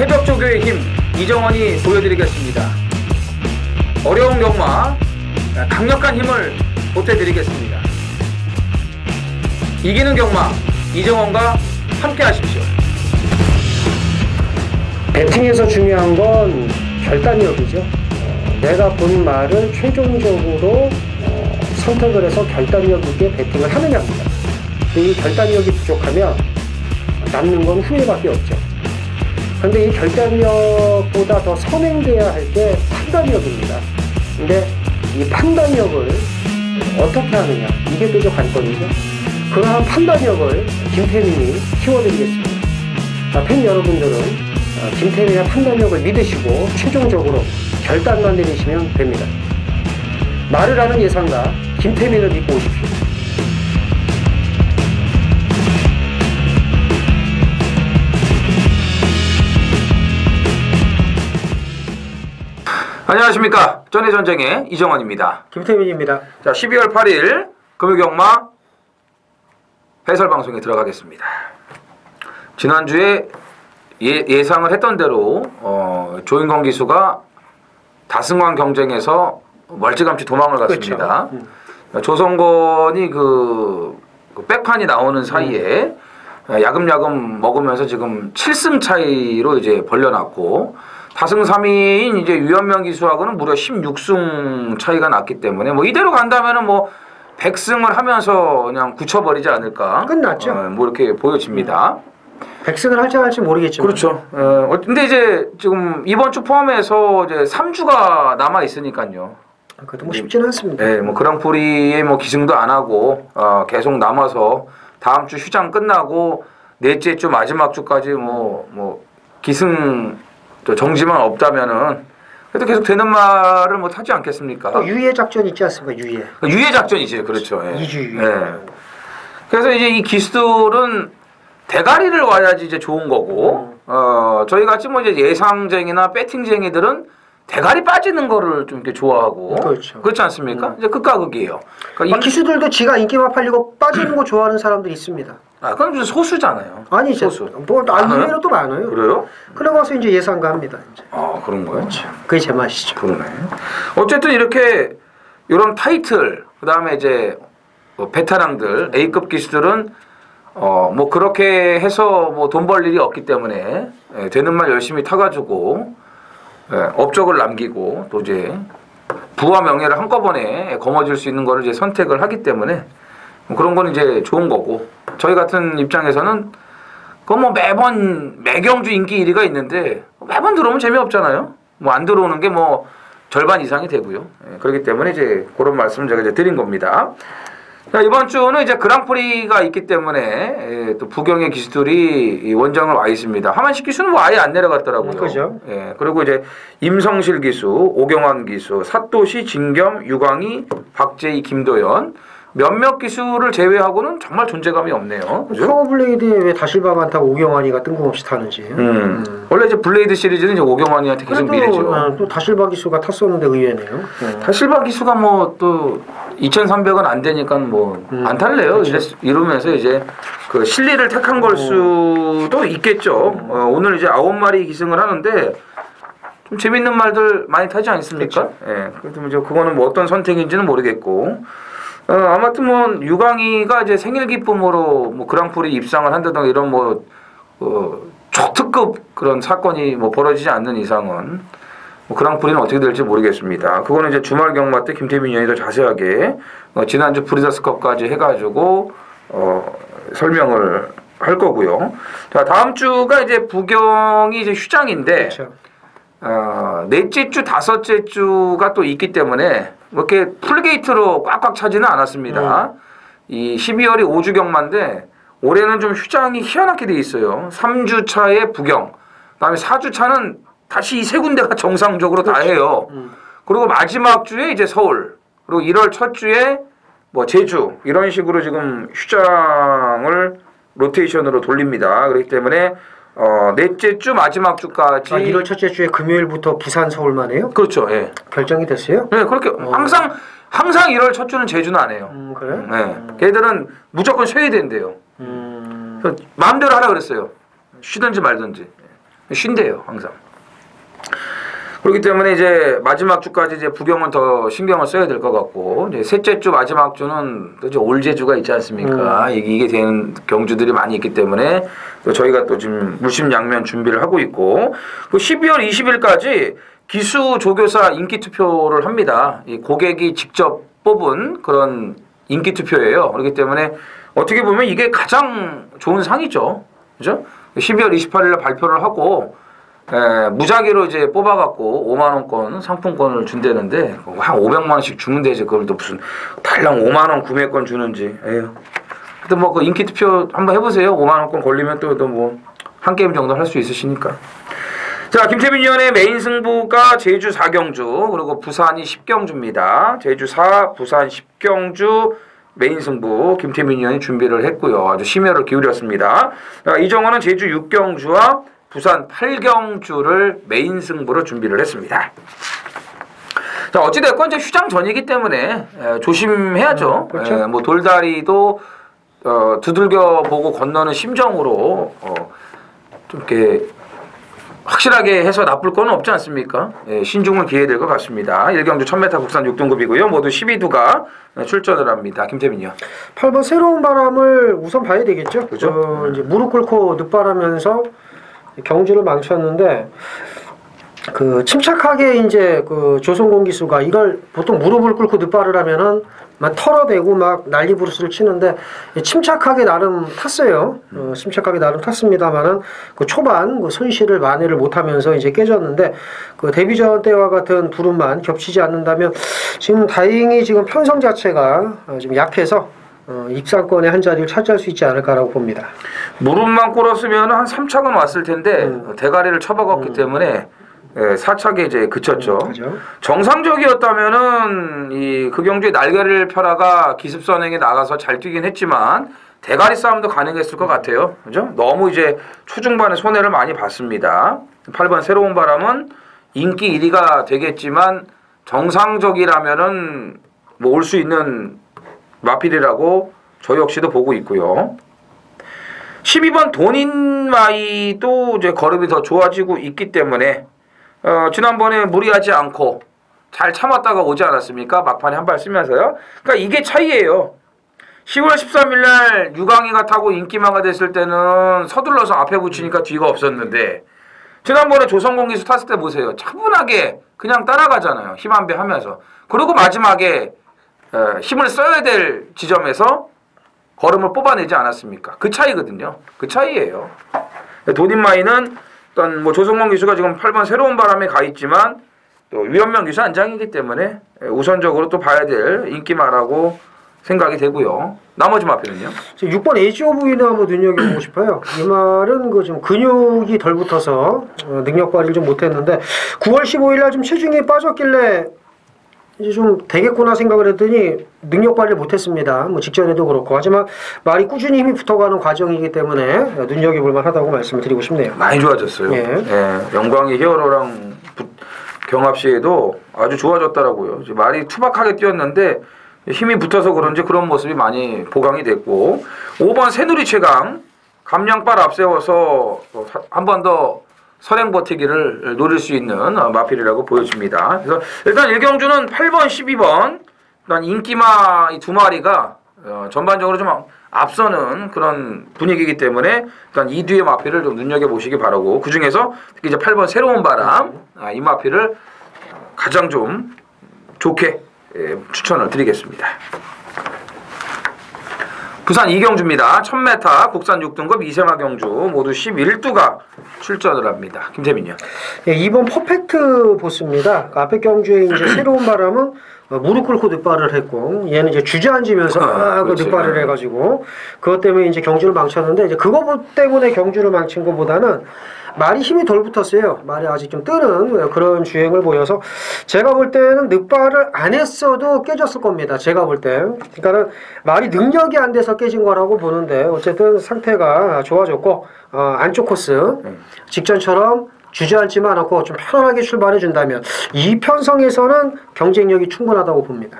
새벽조교의 힘 이정원이 보여드리겠습니다. 어려운 경마 강력한 힘을 보태드리겠습니다. 이기는 경마 이정원과 함께 하십시오. 배팅에서 중요한 건 결단력이죠. 내가 본 말을 최종적으로 선택을 해서 결단력 있게 배팅을 하느냐입니다. 이 결단력이 부족하면 남는 건 후회밖에 없죠. 그런데 이 결단력보다 더 선행돼야 할 게 판단력입니다. 근데 이 판단력을 어떻게 하느냐, 이게 또 관건이죠. 그러한 판단력을 김태민이 키워드리겠습니다. 팬 여러분들은 김태민의 판단력을 믿으시고 최종적으로 결단만 내리시면 됩니다. 말을 하는 예상가 김태민을 믿고 오십시오. 안녕하십니까. 전해전쟁의 이정원입니다. 김태민입니다. 자, 12월 8일 금요경마 해설방송에 들어가겠습니다. 지난주에 예상을 했던 대로 조인권 기수가 다승왕 경쟁에서 멀찌감치 도망을 갔습니다. 그렇죠. 조성건이 그 백판이 나오는 사이에 야금야금 먹으면서 지금 7승 차이로 이제 벌려놨고, 다승 3위인 이제 유현명 기수하고는 무려 16승 차이가 났기 때문에 뭐 이대로 간다면은 뭐 100승을 하면서 그냥 굳혀버리지 않을까. 끝났죠. 뭐 이렇게 보여집니다. 100승을 할지 모르겠지만. 그렇죠. 근데 이제 지금 이번 주 포함해서 이제 3주가 남아 있으니까요. 그것도 뭐 쉽지는 않습니다. 네, 뭐 그랑프리에 뭐 기승도 안 하고 계속 남아서 다음 주 휴장 끝나고 넷째 주 마지막 주까지 뭐 기승 정지만 없다면은 그래도 계속 되는 말을 못 하지 않겠습니까? 유예 작전 있지 않습니까? 유예 작전이지, 그렇죠. 예. 2주 유예. 예. 그래서 이제 이 기수들은 대가리를 와야지 이제 좋은 거고, 저희 같이 뭐 이제 예상쟁이나 배팅쟁이들은 대가리 빠지는 거를 좀 이렇게 좋아하고, 그렇죠. 그렇지 않습니까? 이제 극과 극이에요. 그러니까 기수들도 지가 인기만 팔리고 빠지는 거 좋아하는 사람들이 있습니다. 그건 좀 소수잖아요. 아니, 소수. 뭐 의외로 또 많아요. 그래요? 그러고 와서 이제 예상가 합니다. 이제. 그런 거예요? 그렇죠. 그게 제 맛이죠. 그러네. 어쨌든 이렇게 이런 타이틀, 그 다음에 이제 베테랑들, A급 기수들은 뭐 그렇게 해서 뭐 돈 벌 일이 없기 때문에 되는 말 열심히 타가지고 업적을 남기고 또 이제 부와 명예를 한꺼번에 거머쥘 수 있는 거를 이제 선택을 하기 때문에 그런 건 이제 좋은 거고, 저희 같은 입장에서는 그건 뭐 매경주 인기 1위가 있는데 매번 들어오면 재미없잖아요. 뭐 안 들어오는 게 뭐 절반 이상이 되고요. 그렇기 때문에 이제 그런 말씀을 제가 이제 드린 겁니다. 자, 이번 주는 이제 그랑프리가 있기 때문에 또 부경의 기수들이 원정을 와 있습니다. 하만식 기수는 뭐 아예 안 내려갔더라고요. 그죠. 그리고 이제 임성실 기수, 오경환 기수, 사토시, 진겸, 유광희, 박재희, 김도연 몇몇 기수를 제외하고는 정말 존재감이 없네요. 그죠? 파워블레이드에 왜 다실바만 타고 오경환이가 뜬금없이 타는지. 원래 이제 블레이드 시리즈는 이제 오경환이한테 계속 밀리죠. 또 다실바 기수가 탔었는데 의외네요. 다실바 기수가 뭐 또 2,300은 안 되니까 뭐 안 탈래요. 그렇죠. 이러면서 이제 그 실리를 택한 걸 수도 있겠죠. 오늘 이제 9마리 기승을 하는데 좀 재밌는 말들 많이 타지 않습니까? 그렇죠. 예. 그래도 이제 그거는 뭐 어떤 선택인지는 모르겠고. 아무튼 뭐 유광희가 이제 생일 기쁨으로 뭐 그랑프리 입상을 한다던가 이런 뭐 초특급 그런 사건이 뭐 벌어지지 않는 이상은 뭐 그랑프리는 어떻게 될지 모르겠습니다. 그거는 이제 주말 경마 때 김태민 위원이 더 자세하게 지난주 브리더스컵까지 해가지고 설명을 할 거고요. 자, 다음 주가 이제 부경이 이제 휴장인데, 그렇죠. 넷째 주, 다섯째 주가 또 있기 때문에 뭐 이렇게 풀게이트로 꽉꽉 차지는 않았습니다. 이 12월이 5주 경마인데 올해는 좀 휴장이 희한하게 돼 있어요. 3주 차에 부경, 그다음에 4주 차는 다시 이 세 군데가 정상적으로 다 해요. 그리고 마지막 주에 이제 서울, 그리고 1월 첫 주에 뭐 제주, 이런 식으로 지금 휴장을 로테이션으로 돌립니다. 그렇기 때문에 넷째 주 마지막 주까지 1월 첫째 주에 금요일부터 부산 서울만 해요? 그렇죠. 예. 결정이 됐어요? 네, 그렇게 항상 1월 첫 주는 제주는 안 해요. 그래요? 네. 걔들은 무조건 쉬어야 된대요. 마음대로 하라 그랬어요. 쉬든지 말든지. 쉰대요 항상. 그렇기 때문에 이제 마지막 주까지 이제 부경은 더 신경을 써야 될 것 같고, 이제 셋째 주 마지막 주는 또 이제 올제주가 있지 않습니까? 이게 되는 경주들이 많이 있기 때문에 또 저희가 또 지금 물심양면 준비를 하고 있고, 그 12월 20일까지 기수 조교사 인기 투표를 합니다. 이 고객이 직접 뽑은 그런 인기 투표예요. 그렇기 때문에 어떻게 보면 이게 가장 좋은 상이죠. 그죠? 12월 28일에 발표를 하고, 무작위로 이제 뽑아갖고 5만원권 상품권을 준다는데, 한 500만원씩 주면 되지. 그걸 또 무슨 달랑 5만원 구매권 주는지. 에휴. 하여튼 뭐 그 인기 투표 한번 해보세요. 5만원권 걸리면 또 뭐 한 게임 정도 할 수 있으시니까. 자, 김태민 위원의 메인 승부가 제주 4경주, 그리고 부산이 10경주입니다. 제주 4, 부산 10경주 메인 승부 김태민 위원이 준비를 했고요. 아주 심혈을 기울였습니다. 자, 이정원은 제주 6경주와 부산 8경주를 메인 승부로 준비를 했습니다. 자, 어찌됐건 이제 휴장 전이기 때문에 조심해야죠. 그렇죠. 뭐 돌다리도 두들겨 보고 건너는 심정으로 좀 이렇게 확실하게 해서 나쁠 건 없지 않습니까? 신중을 기해야 될 것 같습니다. 1경주 1000m 국산 6등급이고요. 모두 12두가 출전을 합니다. 김태민이요. 8번 새로운 바람을 우선 봐야 되겠죠. 그죠? 이제 무릎 꿇고 늑발하면서 경주를 망쳤는데, 그 침착하게 이제 그 조성공 기수가 이걸 보통 무릎을 꿇고 늑발을 하면은 막 털어대고 막 난리 부르스를 치는데, 침착하게 나름 탔어요. 침착하게 나름 탔습니다만은 그 초반 그 손실을 만회를 못하면서 이제 깨졌는데, 그 데뷔전 때와 같은 두름만 겹치지 않는다면 지금 다행히 지금 편성 자체가 좀 약해서 입상권의 한 자리를 차지할 수 있지 않을까라고 봅니다. 무릎만 꿇었으면 한 3착은 왔을 텐데 대가리를 쳐박았기 때문에 4착에 이제 그쳤죠. 그죠? 정상적이었다면은 그 경주에 날개를 펴라가 기습선행에 나가서 잘 뛰긴 했지만 대가리 싸움도 가능했을 것 같아요. 그죠? 너무 이제 초중반에 손해를 많이 봤습니다. 8번 새로운 바람은 인기 1위가 되겠지만 정상적이라면은 뭐 올 수 있는 마필이라고 저 역시도 보고 있고요. 12번 돈인마이도 이제 걸음이 더 좋아지고 있기 때문에 지난번에 무리하지 않고 잘 참았다가 오지 않았습니까? 막판에 한 발 쓰면서요. 그러니까 이게 차이예요. 10월 13일 날 유강이가 타고 인기마가 됐을 때는 서둘러서 앞에 붙이니까 뒤가 없었는데, 지난번에 조성공 기수 탔을 때 보세요. 차분하게 그냥 따라가잖아요. 힘 한 배 하면서. 그리고 마지막에 힘을 써야 될 지점에서 걸음을 뽑아내지 않았습니까? 그 차이거든요. 그 차이예요. 돈인마이는 일단 뭐 조성공 기수가 지금 8번 새로운 바람에 가 있지만 또 위원명 기수 안장이기 때문에 우선적으로 또 봐야 될 인기마라고 생각이 되고요. 나머지 마필은요? 6번 에이지 오브 위너 한번 눈여겨보고 싶어요. 이 말은 그 좀 근육이 덜 붙어서 능력 발휘를 좀 못했는데 9월 15일 날 좀 체중이 빠졌길래 이제 좀 되겠구나 생각을 했더니 능력 발휘를 못했습니다. 뭐 직전에도 그렇고. 하지만 말이 꾸준히 힘이 붙어가는 과정이기 때문에 눈여겨볼 만하다고 말씀을 드리고 싶네요. 많이 좋아졌어요. 영광이 히어로랑 경합 시에도 아주 좋아졌더라고요. 이제 말이 투박하게 뛰었는데 힘이 붙어서 그런지 그런 모습이 많이 보강이 됐고, 5번 새누리 최강 감량발 앞세워서 한 번 더 선행 버티기를 노릴 수 있는 마필이라고 보여집니다. 그래서 일단 1경주는 8번, 12번 일단 인기마 이 두 마리가 전반적으로 좀 앞서는 그런 분위기이기 때문에 일단 이 뒤의 마필을 좀 눈여겨보시기 바라고, 그 중에서 특히 이제 8번 새로운 바람 이 마필을 가장 좀 좋게 추천을 드리겠습니다. 부산 2경주입니다. 1000m 국산 6등급 이세마 경주 모두 11두가 출전을 합니다. 김태민이요. 2번 퍼펙트 보스입니다. 앞에 경주에 이제 새로운 바람은 무릎 꿇고 늑발을 했고, 얘는 이제 주저앉으면서 그 늑발을 해가지고 그것 때문에 이제 경주를 망쳤는데, 이제 그거 때문에 경주를 망친 것보다는 말이 힘이 덜 붙었어요. 말이 아직 좀 뜨는 그런 주행을 보여서 제가 볼 때는 늑발을 안 했어도 깨졌을 겁니다. 제가 볼 때. 그러니까는 말이 능력이 안 돼서 깨진 거라고 보는데, 어쨌든 상태가 좋아졌고 안쪽 코스 직전처럼 주저앉지만 않고 좀 편안하게 출발해 준다면 이 편성에서는 경쟁력이 충분하다고 봅니다.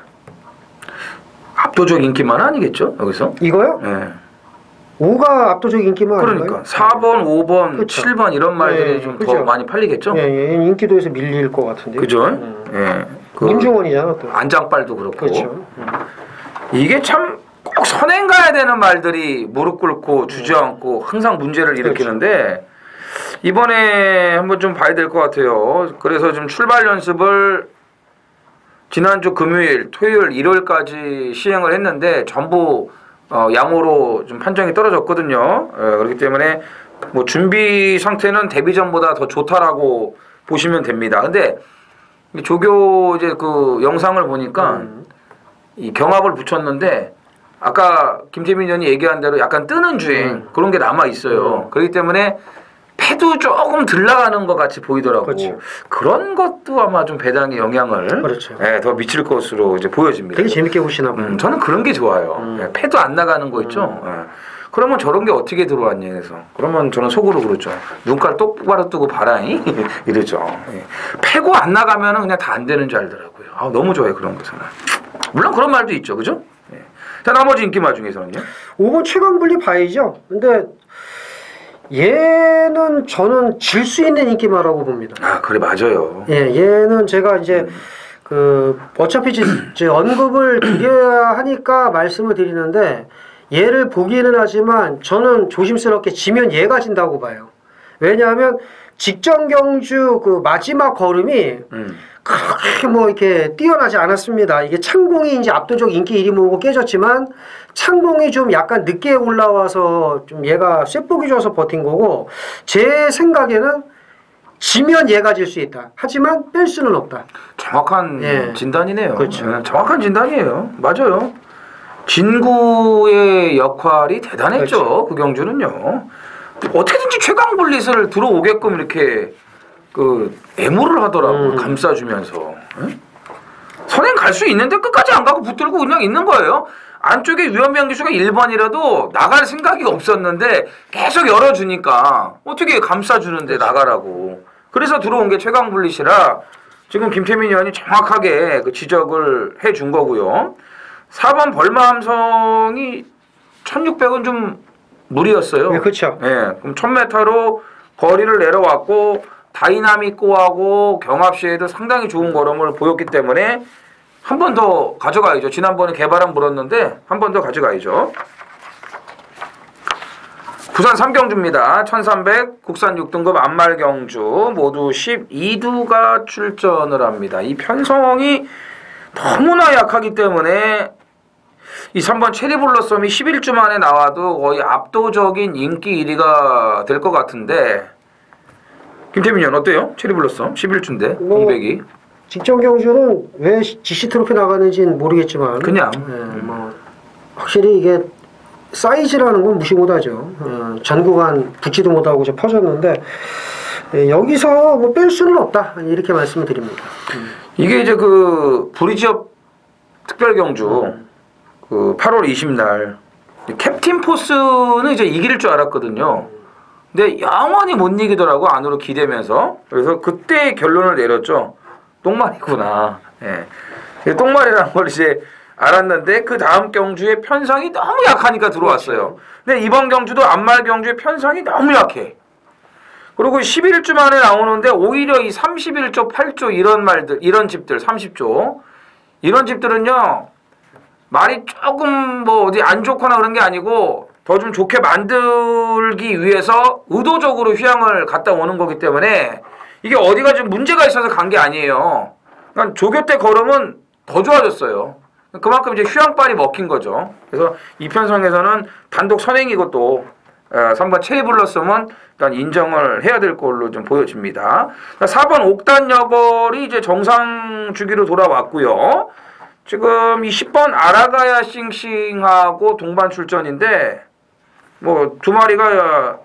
압도적 인기만 아니겠죠? 여기서? 이거요? 네. 5가 압도적 인기만 그러니까 4번, 5번, 그쵸. 7번 이런 말들이 예, 좀 그죠. 더 많이 팔리겠죠? 예, 예, 인기도에서 밀릴 것 같은데. 그죠? 예. 그 문중원이잖아 또. 안장빨도 그렇고. 그렇죠. 이게 참 꼭 선행 가야 되는 말들이 무릎 꿇고 주저앉고 항상 문제를 일으키는데 이번에 한번 좀 봐야 될 것 같아요. 그래서 좀 출발 연습을 지난주 금요일, 토요일, 일요일까지 시행을 했는데 전부 양호로 좀 판정이 떨어졌거든요. 그렇기 때문에 뭐 준비 상태는 데뷔전보다 더 좋다라고 보시면 됩니다. 근데 조교 이제 그 영상을 보니까 이 경합을 붙였는데 아까 김태민 의원이 얘기한 대로 약간 뜨는 주행 그런 게 남아 있어요. 그렇기 때문에 패도 조금 들 나가는 것 같이 보이더라고. 그렇죠. 그런 것도 아마 좀 배당에 영향을 그렇죠. 예, 더 미칠 것으로 이제 보여집니다. 되게 재밌게 보시나 봐요. 저는 그런 게 좋아요. 예, 패도 안 나가는 거 있죠. 예. 그러면 저런 게 어떻게 들어왔냐 해서 그러면 저는 속으로 그렇죠. 눈깔 똑바로 뜨고 봐라잉 이러죠. 예. 패고 안 나가면은 그냥 다 안 되는 줄 알더라고요. 아, 너무 좋아요 그런 것은. 물론 그런 말도 있죠, 그죠? 예. 자 나머지 인기말 중에서는요. 5번 최강불리 바이죠. 근데 얘는 저는 질 수 있는 인기마라고 봅니다. 아 그래 맞아요. 예, 얘는 제가 이제 그 어차피 제 언급을 드려야 하니까 말씀을 드리는데 얘를 보기는 하지만 저는 조심스럽게 지면 얘가 진다고 봐요. 왜냐하면 직전 경주 그 마지막 걸음이 그렇게 뭐 이렇게 뛰어나지 않았습니다. 이게 창공이 이제 압도적 인기 1위 모으고 깨졌지만 창공이 좀 약간 늦게 올라와서 좀 얘가 쇳보기 줘서 버틴 거고 제 생각에는 지면 얘가 질 수 있다. 하지만 뺄 수는 없다. 정확한 예. 진단이네요. 그렇죠. 예, 정확한 진단이에요. 맞아요. 진구의 역할이 대단했죠. 그렇죠. 그 경주는요. 어떻게든지 최강 블릿을 들어오게끔 이렇게 그 애무를 하더라고. 감싸주면서. 예? 선행 갈 수 있는데 끝까지 안 가고 붙들고 그냥 있는 거예요. 안쪽에 위험병 기수가 1번이라도 나갈 생각이 없었는데 계속 열어주니까 어떻게 감싸주는데 나가라고. 그래서 들어온 게 최강 블릿이라 지금 김태민 의원이 정확하게 그 지적을 해준 거고요. 4번 벌마함성이 1600은 좀 무리였어요. 네, 그렇죠. 예, 그럼 1000m로 거리를 내려왔고 다이나믹고하고 경합시에도 상당히 좋은 걸음을 보였기 때문에 한 번 더 가져가야죠. 지난번에 개바람 불었는데 한 번 더 가져가야죠. 부산 3경주입니다. 1300 국산 6등급 안말경주 모두 12두가 출전을 합니다. 이 편성이 너무나 약하기 때문에 이 3번 체리블러썸이 11주 만에 나와도 거의 압도적인 인기 1위가 될 것 같은데 김태민 의원 어때요? 체리블러썸 11주인데 공백이 직전 경주는 왜 GC 트로피 나가는지는 모르겠지만 그냥 뭐 확실히 이게 사이즈라는 건 무시 못하죠. 전 구간 붙지도 못하고 이제 퍼졌는데 여기서 뭐 뺄 수는 없다 이렇게 말씀을 드립니다. 이게 이제 그 브리지업 특별경주 그 8월 20날 캡틴 포스는 이제 이길 줄 알았거든요. 근데 영원히 못 이기더라고 안으로 기대면서. 그래서 그때 결론을 내렸죠. 똥말이구나. 예. 똥말이라는 걸 이제 알았는데 그 다음 경주의 편성이 너무 약하니까 들어왔어요. 근데 이번 경주도 안말 경주의 편성이 너무 약해. 그리고 11주 만에 나오는데 오히려 이 31조, 8조 이런 말들, 이런 집들 30조 이런 집들은요. 말이 조금 뭐 어디 안 좋거나 그런 게 아니고 더 좀 좋게 만들기 위해서 의도적으로 휴양을 갔다 오는 거기 때문에 이게 어디가 좀 문제가 있어서 간 게 아니에요. 그러니까 조교 때 걸음은 더 좋아졌어요. 그만큼 이제 휴양빨이 먹힌 거죠. 그래서 이 편성에서는 단독 선행이고 또 3번 체이블러썸은 일단 인정을 해야 될 걸로 좀 보여집니다. 4번 옥단 여벌이 이제 정상 주기로 돌아왔고요. 지금 이 10번 아라가야 싱싱하고 동반 출전인데 뭐 두 마리가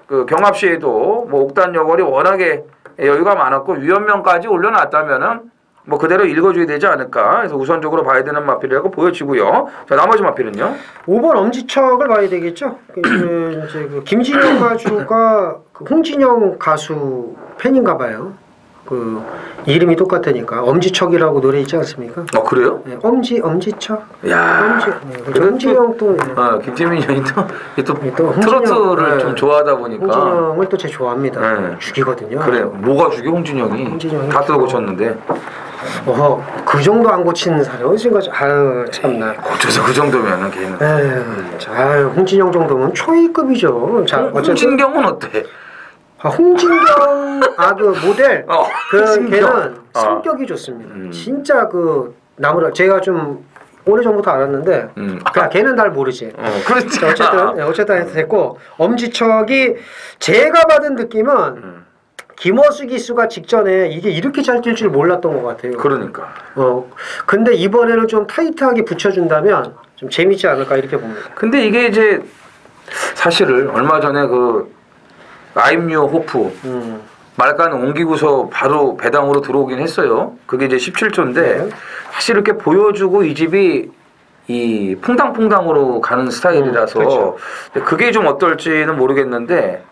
그 경합시에도 뭐 옥단 여벌이 워낙에 여유가 많았고 위험명까지 올려놨다면은 뭐 그대로 읽어줘야 되지 않을까. 그래서 우선적으로 봐야 되는 마필이라고 보여지고요. 자 나머지 마필은요. 5번 엄지척을 봐야 되겠죠. 이제 그 김진영 가수가 그 홍진영 가수 팬인가 봐요. 그 이름이 똑같으니까 엄지척이라고 노래 있지 않습니까? 그래요? 네, 엄지척. 야. 홍진영 또. 김태민 형이 또 홍진영, 트로트를 좀 좋아하다 보니까. 홍진영을 또 제가 좋아합니다. 네. 죽이거든요. 그래요. 뭐가 죽여 홍진영이? 다 뜯어 고쳤는데. 그 정도 안 고치는 사람이 어디서 가지? 아유 참나. 고쳐서 그 정도면은 걔는. 아유 홍진영 정도면 초이급이죠. 자 어쨌든 홍진경은 어때? 홍진경 그 모델 걔는 성격이 좋습니다. 진짜 나무라 제가 좀 오래 전부터 알았는데 걔는 날 모르지. 그렇지. 어쨌든 됐고 엄지척이 제가 받은 느낌은 김어수 기수가 직전에 이게 이렇게 잘 뛸 줄 몰랐던 것 같아요. 그러니까. 근데 이번에는 좀 타이트하게 붙여준다면 좀 재밌지 않을까 이렇게 봅니다. 근데 이게 이제 사실을 얼마 전에 아임뉴 호프 말가는 옮기고서 바로 배당으로 들어오긴 했어요. 그게 이제 17조인데 사실 이렇게 보여주고 이 집이 이 퐁당퐁당으로 가는 스타일이라서 그렇죠. 그게 좀 어떨지는 모르겠는데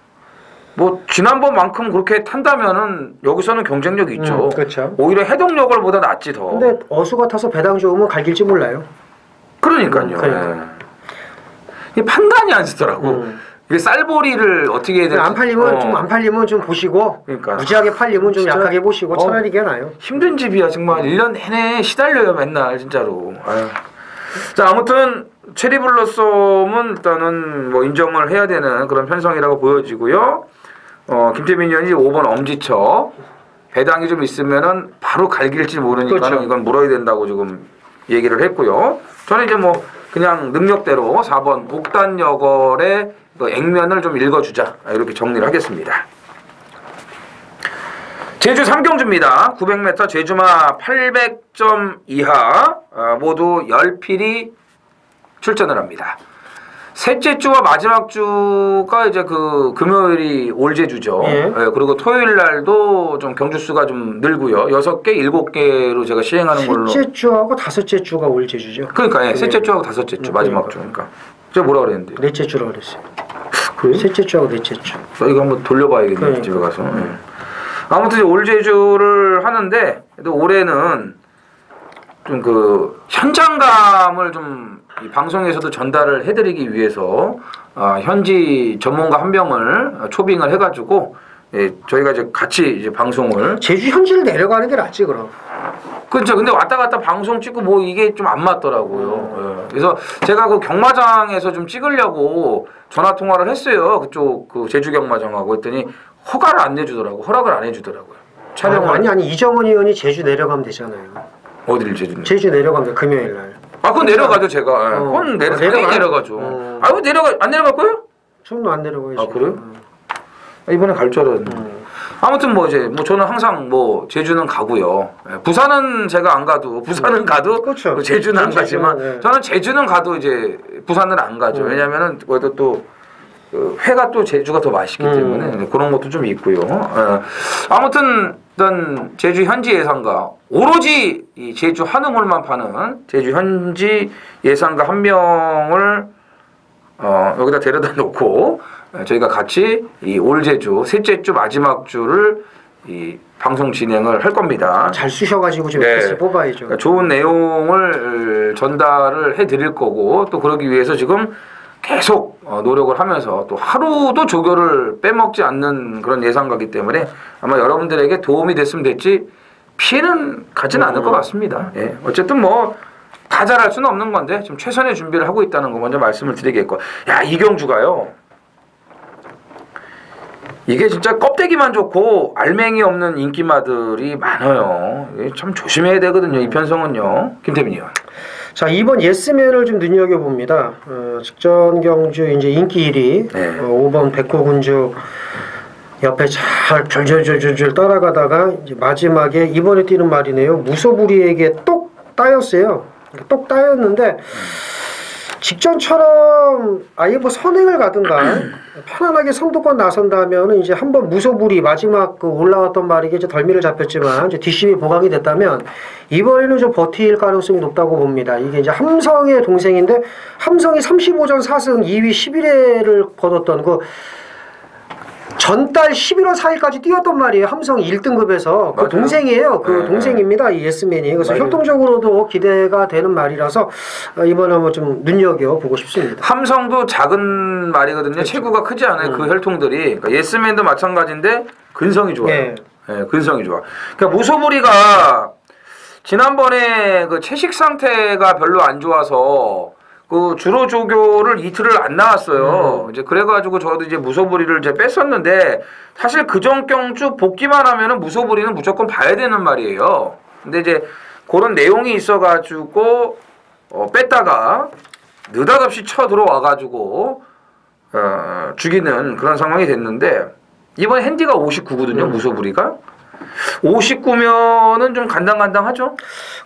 뭐 지난번만큼 그렇게 탄다면은 여기서는 경쟁력이 있죠. 그렇죠. 오히려 해동력을보다 낫지 더. 근데 어수가 타서 배당 좋으면 갈길지 몰라요. 그러니까요. 이게 판단이 안 쓰더라고. 이게 쌀보리를 어떻게 해야 될지. 안 팔리면 좀 보시고. 그러니까. 무지하게 팔리면 좀 약하게 보시고 차라리 이게 나아요. 힘든 집이야 정말. 1년 내내 시달려요 맨날 진짜로. 자 아무튼 체리블러썸은 일단은 뭐 인정을 해야 되는 그런 편성이라고 보여지고요. 김태민 의원이 5번 엄지척 배당이 좀 있으면은 바로 갈길지 모르니까 그렇죠. 이건 물어야 된다고 지금 얘기를 했고요. 저는 이제 뭐 그냥 능력대로 4번 옥단여걸의 액면을 좀 읽어주자 이렇게 정리를 하겠습니다. 제주 3경주입니다. 900m 제주마 800점 이하 모두 10필이 출전을 합니다. 셋째 주와 마지막 주가 이제 금요일이 올제주죠. 그리고 토요일 날도 좀 경주수가 좀 늘고요. 6개, 7개로 제가 시행하는 걸로. 셋째 주하고 다섯째 주가 올제주죠. 그러니까 셋째 주하고 다섯째 주, 마지막 주. 그러니까. 제가 뭐라 그랬는데? 넷째 주라고 그랬어요. 그래요? 셋째 주하고 넷째 주. 이거 한번 돌려봐야겠네, 집에 가서. 아무튼 올제주를 하는데 올해는 좀 현장감을 좀 이 방송에서도 전달을 해드리기 위해서 현지 전문가 한 명을 초빙을 해가지고 저희가 이제 같이 이제 방송을 제주 현지를 내려가는 게 낫지 그럼. 그렇죠. 근데 왔다 갔다 방송 찍고 뭐 이게 좀 안 맞더라고요. 그래서 제가 경마장에서 좀 찍으려고 전화 통화를 했어요. 그쪽 제주 경마장하고 했더니 허가를 안 내주더라고. 허락을 안 해주더라고요. 촬영을. 아니 이정은 의원이 제주 내려가면 되잖아요. 어디를 제주는? 제주 내려가면 금요일 날. 그건 내려가죠 제가. 그건 내려가죠. 왜 안 내려갈 거예요? 저는 안 내려가야지. 그래요? 이번에 갈 줄 알았는데. 아무튼 저는 항상 제주는 가고요. 부산은 제가 안 가도 부산은 가도 그렇죠. 제주는 안 가지만 저는 제주는 가도 이제 부산은 안 가죠. 왜냐면은 거기도 또 회가 또 제주가 더 맛있기 때문에 그런 것도 좀 있고요. 아무튼 일단 제주 현지 예상가 오로지 이 제주 한우물만 파는 제주 현지 예상가 한 명을 여기다 데려다 놓고 저희가 같이 이 올제주 셋째 주 마지막 주를 이 방송 진행을 할 겁니다. 잘 쑤셔가지고 좀 네. 뽑아야죠. 그러니까 좋은 내용을 전달을 해드릴 거고 또 그러기 위해서 지금 계속 노력을 하면서 또 하루도 조교를 빼먹지 않는 그런 예상가기 때문에 아마 여러분들에게 도움이 됐으면 됐지 피해는 가지는 않을 것 같습니다. 예. 어쨌든 다 잘할 수는 없는 건데 지금 최선의 준비를 하고 있다는 거 먼저 말씀을 드리겠고 이경주가요. 이게 진짜 껍데기만 좋고 알맹이 없는 인기마들이 많아요. 참 조심해야 되거든요. 이 편성은요. 김태민 의원. 자 이번 예스맨을 좀 눈여겨봅니다. 직전 경주 이제 인기 1위 5번 백호군주 옆에 잘 줄줄줄줄 따라가다가 이제 마지막에 이번에 뛰는 말이네요. 무소부리에게 똑 따였어요. 똑 따였는데 직전처럼 아예 선행을 가든가 편안하게 선두권 나선다면 이제 한번 무소불위 마지막 올라왔던 말이 이제 덜미를 잡혔지만 이제 뒷심이 보강이 됐다면 이번에는 좀 버틸 가능성이 높다고 봅니다. 이게 이제 함성의 동생인데 함성이 35전 4승 2위 11회를 거뒀던 전달 11월 4일까지 뛰었단 말이에요. 함성 1등급에서. 그 맞아요. 동생이에요. 그 네, 동생입니다. 이 예스맨이. 그래서 맞아요. 활동적으로도 기대가 되는 말이라서 이번에 한번 좀 눈여겨보고 싶습니다. 함성도 작은 말이거든요. 그렇죠. 체구가 크지 않아요. 그 혈통들이. 그러니까 예스맨도 마찬가지인데 근성이 좋아요. 예. 예, 근성이 좋아. 그러니까 무소불위가 지난번에 그 채식 상태가 별로 안 좋아서 그 주로 조교를 이틀을 안 나왔어요. 이제 그래가지고 저도 이제 무소불위를 이제 뺐었는데 사실 그정경주 복귀만 하면은 무소불위는 무조건 봐야 되는 말이에요. 근데 이제 그런 내용이 있어가지고 뺐다가 느닷없이 쳐 들어와가지고 죽이는 그런 상황이 됐는데 이번 핸디가 59거든요. 무소불위가 59면은 좀 간당간당하죠.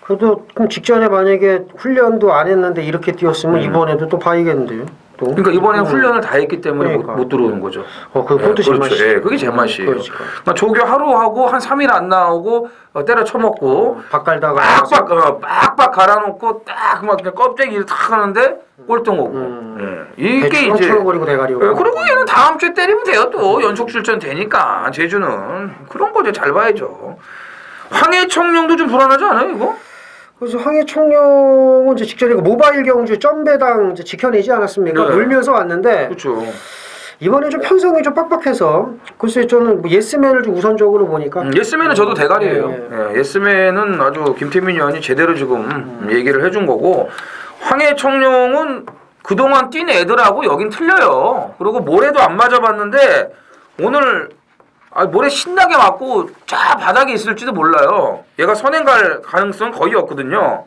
그래도 그럼 직전에 만약에 훈련도 안 했는데 이렇게 뛰었으면 이번에도 또 봐야겠는데요. 또. 그러니까 이번에 훈련을 다 했기 때문에 그러니까. 못 들어오는 거죠. 그것도 그렇죠. 제맛이에요. 예, 그게 제맛이에요. 그러니까. 그러니까 조교 하루 하고 한 3일 안 나오고 때려 쳐먹고 밥 갈다가 빡빡 갈아놓고 딱 막 그냥 껍데기를 탁 하는데 꼴등 오고. 이게 대충 이제 쳐버리고 대가리 오고. 그리고 얘는 다음 주에 때리면 돼요. 또 연속 출전 되니까 제주는 그런 거죠. 잘 봐야죠. 황해청룡도 좀 불안하지 않아요 이거? 그래서 황해청룡은 이제 직전에 그 모바일 경주 점배당 이제 지켜내지 않았습니까? 네. 놀면서 왔는데 그렇죠. 이번에 좀 편성이 좀 빡빡해서 글쎄 저는 뭐 예스맨을 좀 우선적으로 보니까 예스맨은 저도 대가리예요. 예. 예스맨은 아주 김태민 의원이 제대로 지금 얘기를 해준 거고 황해청룡은 그동안 뛴 애들하고 여긴 틀려요. 그리고 모래도 안 맞아봤는데 오늘 모래 신나게 맞고 쫙 바닥에 있을지도 몰라요. 얘가 선행 갈 가능성은 거의 없거든요.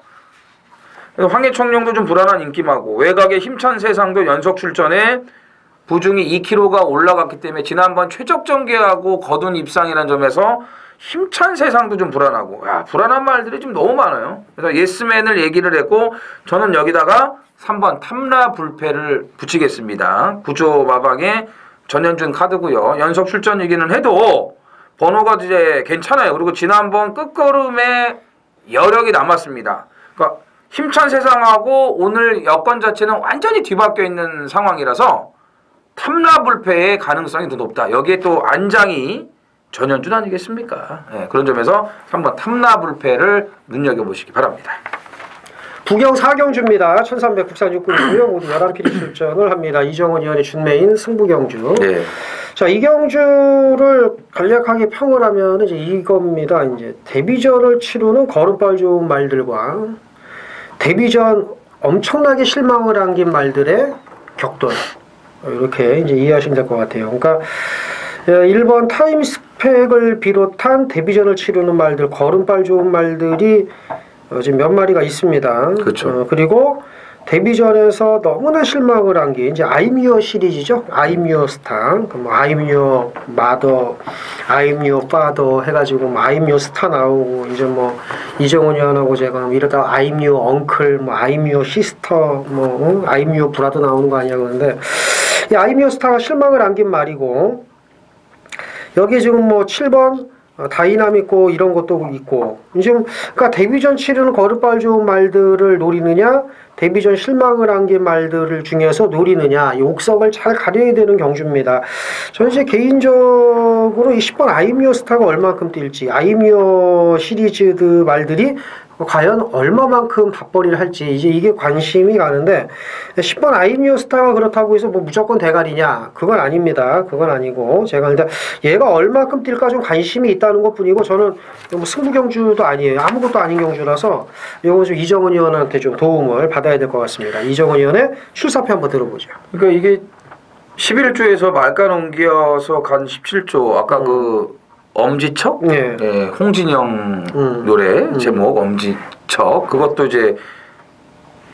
그래서 황해청룡도 좀 불안한 인기마고 외곽의 힘찬 세상도 연속 출전에 부중이 2kg가 올라갔기 때문에 지난번 최적정계하고 거둔 입상이라는 점에서 힘찬 세상도 좀 불안하고 불안한 말들이 좀 너무 많아요. 그래서 예스맨을 얘기를 했고 저는 여기다가 3번 탐라불패를 붙이겠습니다. 구조 마방에 전현준 카드고요. 연속 출전이기는 해도 번호가 이제 괜찮아요. 그리고 지난번 끝걸음에 여력이 남았습니다. 그러니까 힘찬 세상하고 오늘 여건 자체는 완전히 뒤바뀌어 있는 상황이라서 탐라불패의 가능성이 더 높다. 여기에 또 안장이 전현준 아니겠습니까? 그런 점에서 한번 탐라불패를 눈여겨보시기 바랍니다. 부경 4경주입니다. 1300 국산 육군이고요. 모두 11필이 출전을 합니다. 이정은 의원의 준메인 승부경주. 네. 자, 이 경주를 간략하게 평을 하면 이제 이겁니다. 이제 데뷔전을 치르는 걸음발 좋은 말들과 데뷔전 엄청나게 실망을 안긴 말들의 격돌. 이렇게 이제 이해하시면 될 것 같아요. 그러니까 1번 타임스펙을 비롯한 데뷔전을 치르는 말들, 걸음발 좋은 말들이 지금 몇 마리가 있습니다. 그렇죠. 그리고 데뷔전에서 너무나 실망을 한 게 이제 아임유어 시리즈죠. 아임유어 스타, 뭐 아임유어 마더, 아임유어 파더 해가지고 뭐 아임유어 스타 나오고 이제 뭐 이정훈 의원하고 제가 이러다 아임유어 엉클, 뭐 아임유어 시스터, 뭐 아임유어 브라더 나오는 거 아니야 그러는데 이 아임유어 스타가 실망을 안긴 말이고 여기 지금 뭐 7번 다이나믹고 이런 것도 있고 지금 그러니까 데뷔전 치르는 걸음발 좋은 말들을 노리느냐 데뷔전 실망을 안긴 말들을 중에서 노리느냐 이 옥석을 잘 가려야 되는 경주입니다. 저는 이제 개인적으로 이 10번 아이미어 스타가 얼마만큼 뛸지 아이미어 시리즈드 말들이 과연 얼마만큼 밥벌이를 할지 이제 이게 관심이 가는데 10번 아이미어 스타가 그렇다고 해서 뭐 무조건 대가리냐 그건 아닙니다. 그건 아니고 제가 일단 얘가 얼마만큼 뛸까 좀 관심이 있다는 것 뿐이고 저는 뭐 승부 경주도 아니에요. 아무것도 아닌 경주라서 이거 좀 이정은 의원한테 좀 도움을 받아야 될 것 같습니다. 이정은 의원의 출사표 한번 들어보죠. 그러니까 이게 11조에서 말가 넘겨서 간 17조 아까 그 엄지척? 네. 예, 홍진영 노래 제목 엄지척 그것도 이제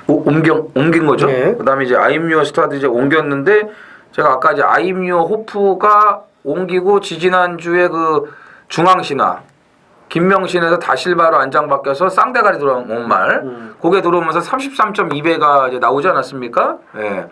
옮긴 거죠. 네. 그다음에 이제 아임유어 스타도 이제 옮겼는데 제가 아까 이제 아임유어 호프가 옮기고 지지난주에 그 중앙신화 김명신에서 다실바로 안장 바뀌어서 쌍대가리 들어온 말 그게 들어오면서 33.2배가 이제 나오지 않았습니까? 예.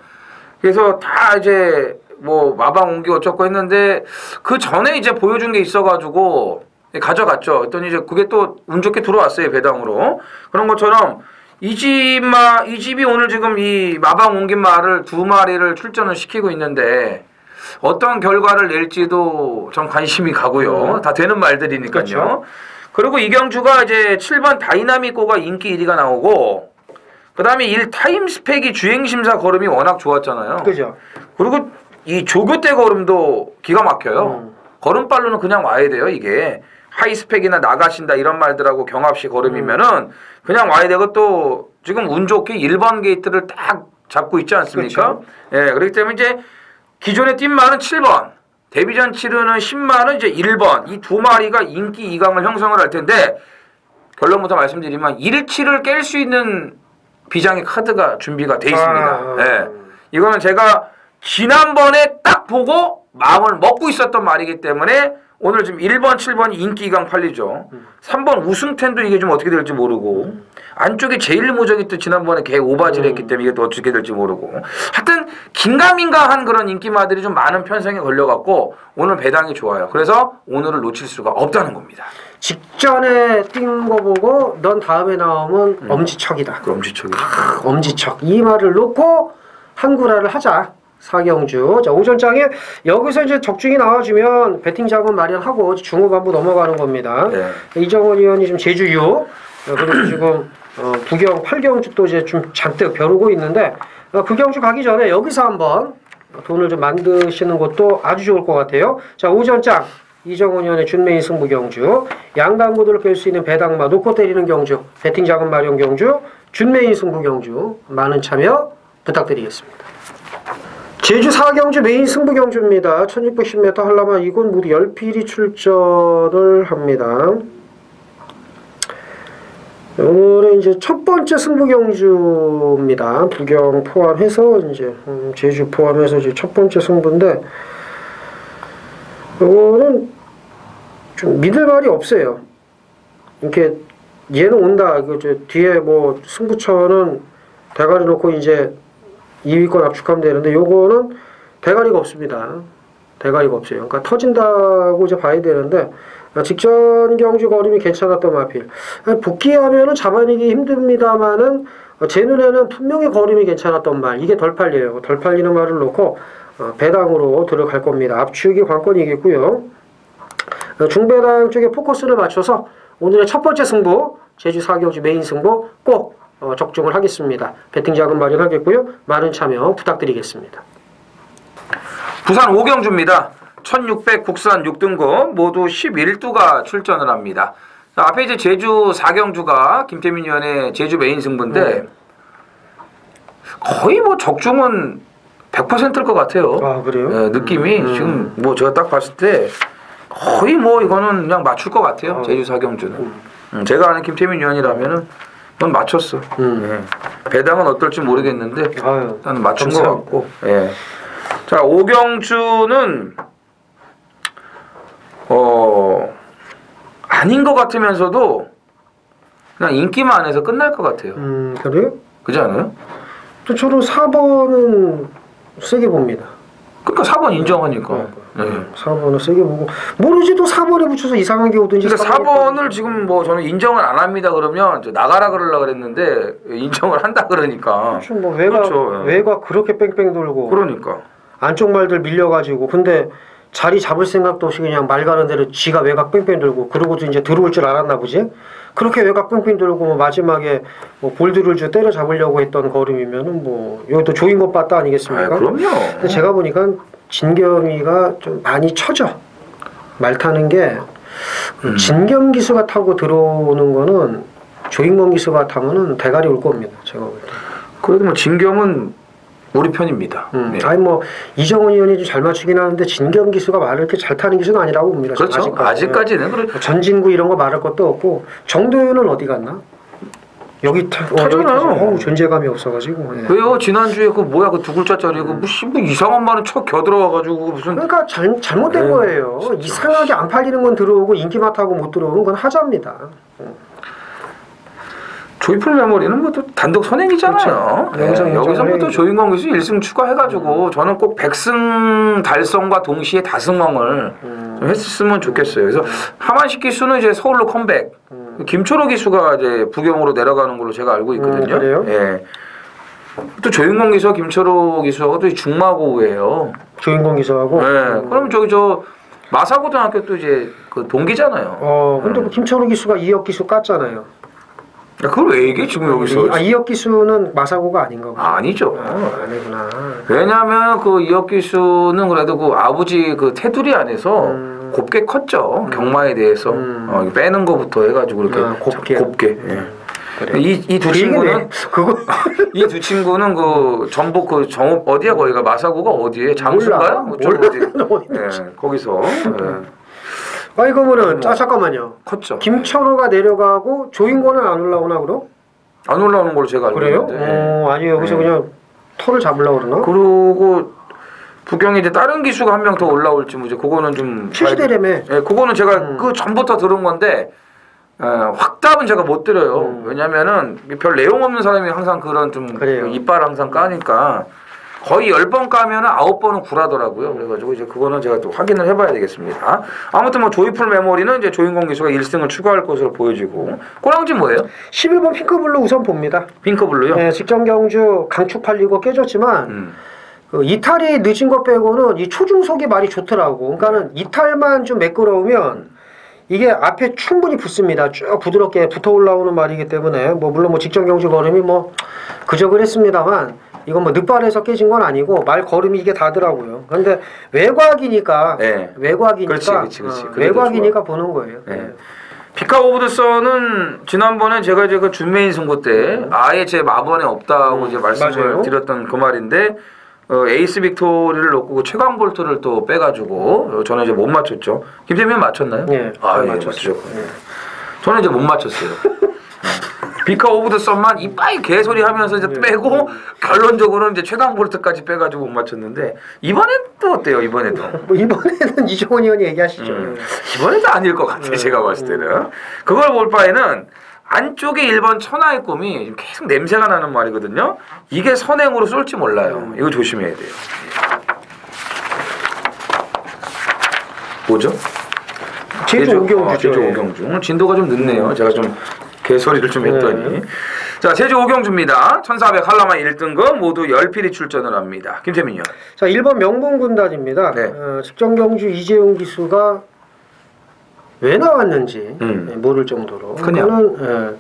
그래서 다 이제 뭐 마방 옮기 어쩌고 했는데 그 전에 이제 보여준 게 있어가지고 가져갔죠. 했더니 이제 그게 또 운 좋게 들어왔어요 배당으로. 그런 것처럼 이 집이 오늘 지금 이 마방 옮긴 말을 2마리를 출전을 시키고 있는데 어떤 결과를 낼지도 좀 관심이 가고요. 다 되는 말들이니까요. 그렇죠. 그리고 이경주가 이제 7번 다이나믹고가 인기 1위가 나오고 그다음에 1 타임스펙이 주행심사 걸음이 워낙 좋았잖아요. 그죠. 그리고 이 조교대 걸음도 기가 막혀요. 걸음발로는 그냥 와야 돼요. 이게 하이스펙이나 나가신다 이런 말들하고 경합시 걸음이면은 그냥 와야 되고 또 지금 운 좋게 1번 게이트를 딱 잡고 있지 않습니까? 그렇죠. 예, 그렇기 때문에 이제 기존의 뛴마는 7번, 데뷔전 치르는 10마는 이제 1번 이 두 마리가 인기 2강을 형성을 할 텐데 결론부터 말씀드리면 1치를 깰 수 있는 비장의 카드가 준비가 돼 있습니다. 예. 이거는 제가 지난번에 딱 보고 마음을 먹고 있었던 말이기 때문에 오늘 지금 1번, 7번이 인기 2강 팔리죠. 3번 우승텐도 이게 좀 어떻게 될지 모르고 안쪽에 제1모적이 또 지난번에 개 오바질 했기 때문에 이게 또 어떻게 될지 모르고 하여튼 긴가민가한 그런 인기마들이 좀 많은 편성에 걸려갖고 오늘 배당이 좋아요. 그래서 오늘을 놓칠 수가 없다는 겁니다. 직전에 뛴 거 보고 넌 다음에 나오면 엄지척이다. 그 엄지척이. 엄지척. 이 말을 놓고 한구라를 하자. 사경주. 자, 오전장에 여기서 이제 적중이 나와주면 배팅 자금 마련하고 중후반부 넘어가는 겁니다. 네. 이정원 의원이 지금 제주 6, 그리고 지금 부경 8경주 또 이제 좀 잔뜩 벼르고 있는데 그 경주 가기 전에 여기서 한번 돈을 좀 만드시는 것도 아주 좋을 것 같아요. 자, 오전장 이정원 의원의 준메인 승부 경주, 양당구들을 깰 수 있는 배당마 놓고 때리는 경주, 배팅 자금 마련 경주, 준메인 승부 경주 많은 참여 부탁드리겠습니다. 제주 4경주 메인 승부 경주입니다. 1610m 하려면 이건 모두 10필이 출전을 합니다. 오늘은 이제 첫 번째 승부 경주입니다. 부경 포함해서 이제 제주 포함해서 이제 첫 번째 승부인데 이거는 좀 믿을 말이 없어요. 이렇게 얘는 온다. 그 뒤에 뭐 승부처는 대가리 놓고 이제 2위권 압축하면 되는데 요거는 대가리가 없습니다. 대가리가 없어요. 그러니까 터진다고 이제 봐야 되는데 직전 경주 걸음이 괜찮았던 마필. 복귀하면은 잡아내기 힘듭니다만은 제 눈에는 분명히 걸음이 괜찮았던 말. 이게 덜 팔려요. 덜 팔리는 말을 놓고 배당으로 들어갈 겁니다. 압축이 관건이겠고요. 중배당 쪽에 포커스를 맞춰서 오늘의 첫 번째 승부 제주 4경주 메인 승부 꼭 적중을 하겠습니다. 배팅 자금 마련하겠고요. 많은 참여 부탁드리겠습니다. 부산 5경주입니다. 1600 국산 6등급 모두 11두가 출전을 합니다. 자, 앞에 이제 제주 4경주가 김태민 의원의 제주 메인 승부인데 거의 뭐 적중은 100%일 것 같아요. 아, 그래요? 네, 느낌이 지금 뭐 제가 딱 봤을 때 거의 뭐 이거는 그냥 맞출 것 같아요. 제주 4경주는. 제가 아는 김태민 의원이라면은 넌 맞췄어. 예. 배당은 어떨지 모르겠는데 일단 맞춘 것 같고. 예. 자, 5경주는 아닌 것 같으면서도 그냥 인기만 해서 끝날 것 같아요. 그래요? 그렇지 않아요? 저는 4번은 세게 봅니다. 그러니까 4번 인정하니까. 네. 4번을 세게 보고 모르지 또 4번에 붙여서 이상한 게 오든지. 그러니까 4번을 지금 뭐 저는 인정을 안 합니다 그러면 나가라 그러려고 그랬는데 인정을 한다 그러니까. 그렇죠. 뭐 외곽 그렇게 뺑뺑 돌고. 그러니까. 안쪽 말들 밀려가지고 근데 자리 잡을 생각도 없이 그냥 말 가는 대로 지가 외곽 뺑뺑 돌고 그러고도 이제 들어올 줄 알았나 보지. 그렇게 외곽 뺑뺑 돌고 뭐 마지막에 뭐 볼드를 때려 잡으려고 했던 걸음이면은 뭐 여기 또 조인 것 봤다 아니겠습니까? 그럼요. 근데 제가 보니까 진겸이가 좀 많이 처져. 말 타는 게 진겸 기수가 타고 들어오는 거는 조인범 기수가 타면은 대가리 올 겁니다. 제가 볼 때. 그래도 뭐 진겸은 우리 편입니다. 네. 아니 뭐 이정은 의원이 좀 잘 맞추긴 하는데 진겸 기수가 말을 이렇게 잘 타는 기수는 아니라고 봅니다. 그렇죠. 아직까지는 그렇죠. 전진구 이런 거 말할 것도 없고 정도현은 어디 갔나? 여기 타잖아요. 존재감이 없어가지고. 예. 왜요? 지난주에 그 뭐야 그 두 글자짜리 그 뭐 이상한 말은 척 겨들어와가지고 무슨. 그러니까 잘못된 거예요. 진짜. 이상하게 안 팔리는 건 들어오고 인기만 타고 못 들어오는 건 하자입니다. 조이풀 메모리는 뭐 또 단독 선행이잖아요. 그렇죠. 네. 여기서부터 조인광 기수 1승 추가해가지고 저는 꼭 100승 달성과 동시에 다승왕을 좀 했으면 좋겠어요. 그래서 하만식 기수는 이제 서울로 컴백. 김초로 기수가 이제 부경으로 내려가는 걸로 제가 알고 있거든요. 그래요? 예. 또 조인광 기수와 김초로 기수하고 또 중마고우예요. 조인공 기수하고. 네. 그럼 저기 저 마사고등학교 또 이제 그 동기잖아요. 근데 그 김천호 기수가 이혁 기수 깠잖아요. 그걸 왜 얘기해 지금 여기서? 이혁 기수는 마사고가 아닌가 보죠. 아니죠. 아니구나. 왜냐하면 그 이혁 기수는 그래도 그 아버지 그 테두리 안에서 곱게 컸죠. 경마에 대해서 빼는 거부터 해가지고 이렇게 곱게. 예. 그래. 이 두 친구는 그거 이 두 친구는 그 전북 그 정읍 어디야 거기가 마사고가 어디에 장수인가요? 몰라. 예, 거기서 아니 그러면은 잠깐만요. 컸죠. 김천호가 내려가고 조인권은 안 올라오나 그럼? 안 올라오는 걸로 제가 알고 그래요? 있는데. 아니 여기서 그냥 털을 잡으려고 그러나? 그리고 부경에 이제 다른 기수가 한 명 더 올라올지 뭐 이제 그거는 좀 출시되려며. 예, 그거는 제가 그 전부터 들은 건데 확답은 제가 못 드려요. 왜냐면은 별 내용 없는 사람이 항상 그런 좀 그래요. 이빨 항상 까니까 거의 10번 까면은 9번은 굴하더라고요. 그래가지고 이제 그거는 제가 또 확인을 해봐야 되겠습니다. 아무튼 뭐 조이풀 메모리는 이제 조인공 기수가 1승을 추가할 것으로 보여지고 꼬랑지 뭐예요? 11번 핑크블루 우선 봅니다. 핑크블루요? 네, 직전 경주 강축 팔리고 깨졌지만 그 이탈이 늦은 것 빼고는 이 초중속이 말이 좋더라고. 그러니까는 이탈만 좀 매끄러우면 이게 앞에 충분히 붙습니다. 쭉 부드럽게 붙어 올라오는 말이기 때문에 뭐 물론 뭐 직전 경주 걸음이 뭐 그저 그랬습니다만 이건 뭐 늦발에서 깨진 건 아니고 말 걸음이 이게 다더라고요. 그런데 외곽이니까 네. 외곽이니까 그렇지. 외곽이니까 보는 거예요. 네. 피카 오브 더 선은 지난번에 제가 이제 그 준메인 승부 때 아예 제 마번에 없다고 이제 말씀을 맞아요. 드렸던 그 말인데 에이스 빅토리를 놓고 그 최강 볼트를 또 빼가지고 저는 이제 못 맞췄죠. 김태민 맞췄나요? 네, 아, 예, 맞췄죠. 맞추셨군요. 저는 이제 못 맞췄어요. 비카 오브 더 선만 이빠이 개소리 하면서 이제 빼고 결론적으로는 이제 최강 볼트까지 빼가지고 못 맞췄는데 이번엔 또 어때요? 이번에도 뭐 이번에는 이종원 의원이 얘기하시죠. 이번에도 아닐 것 같아요. 제가 봤을 때는 그걸 볼 바에는 안쪽에 1번 천하의 꿈이 지금 계속 냄새가 나는 말이거든요. 이게 선행으로 쏠지 몰라요. 이거 조심해야 돼요. 뭐죠? 제주 오경주죠. 제주 오경주. 오늘 진도가 좀 늦네요. 제가 좀 개소리를 좀 했더니. 자, 제주 오경주입니다. 1400 한라마 1등급 모두 10필이 출전을 합니다. 김태민요. 자, 1번 명봉군단입니다. 네. 직전 경주 이재용 기수가 왜 나왔는지 모를 정도로. 그거는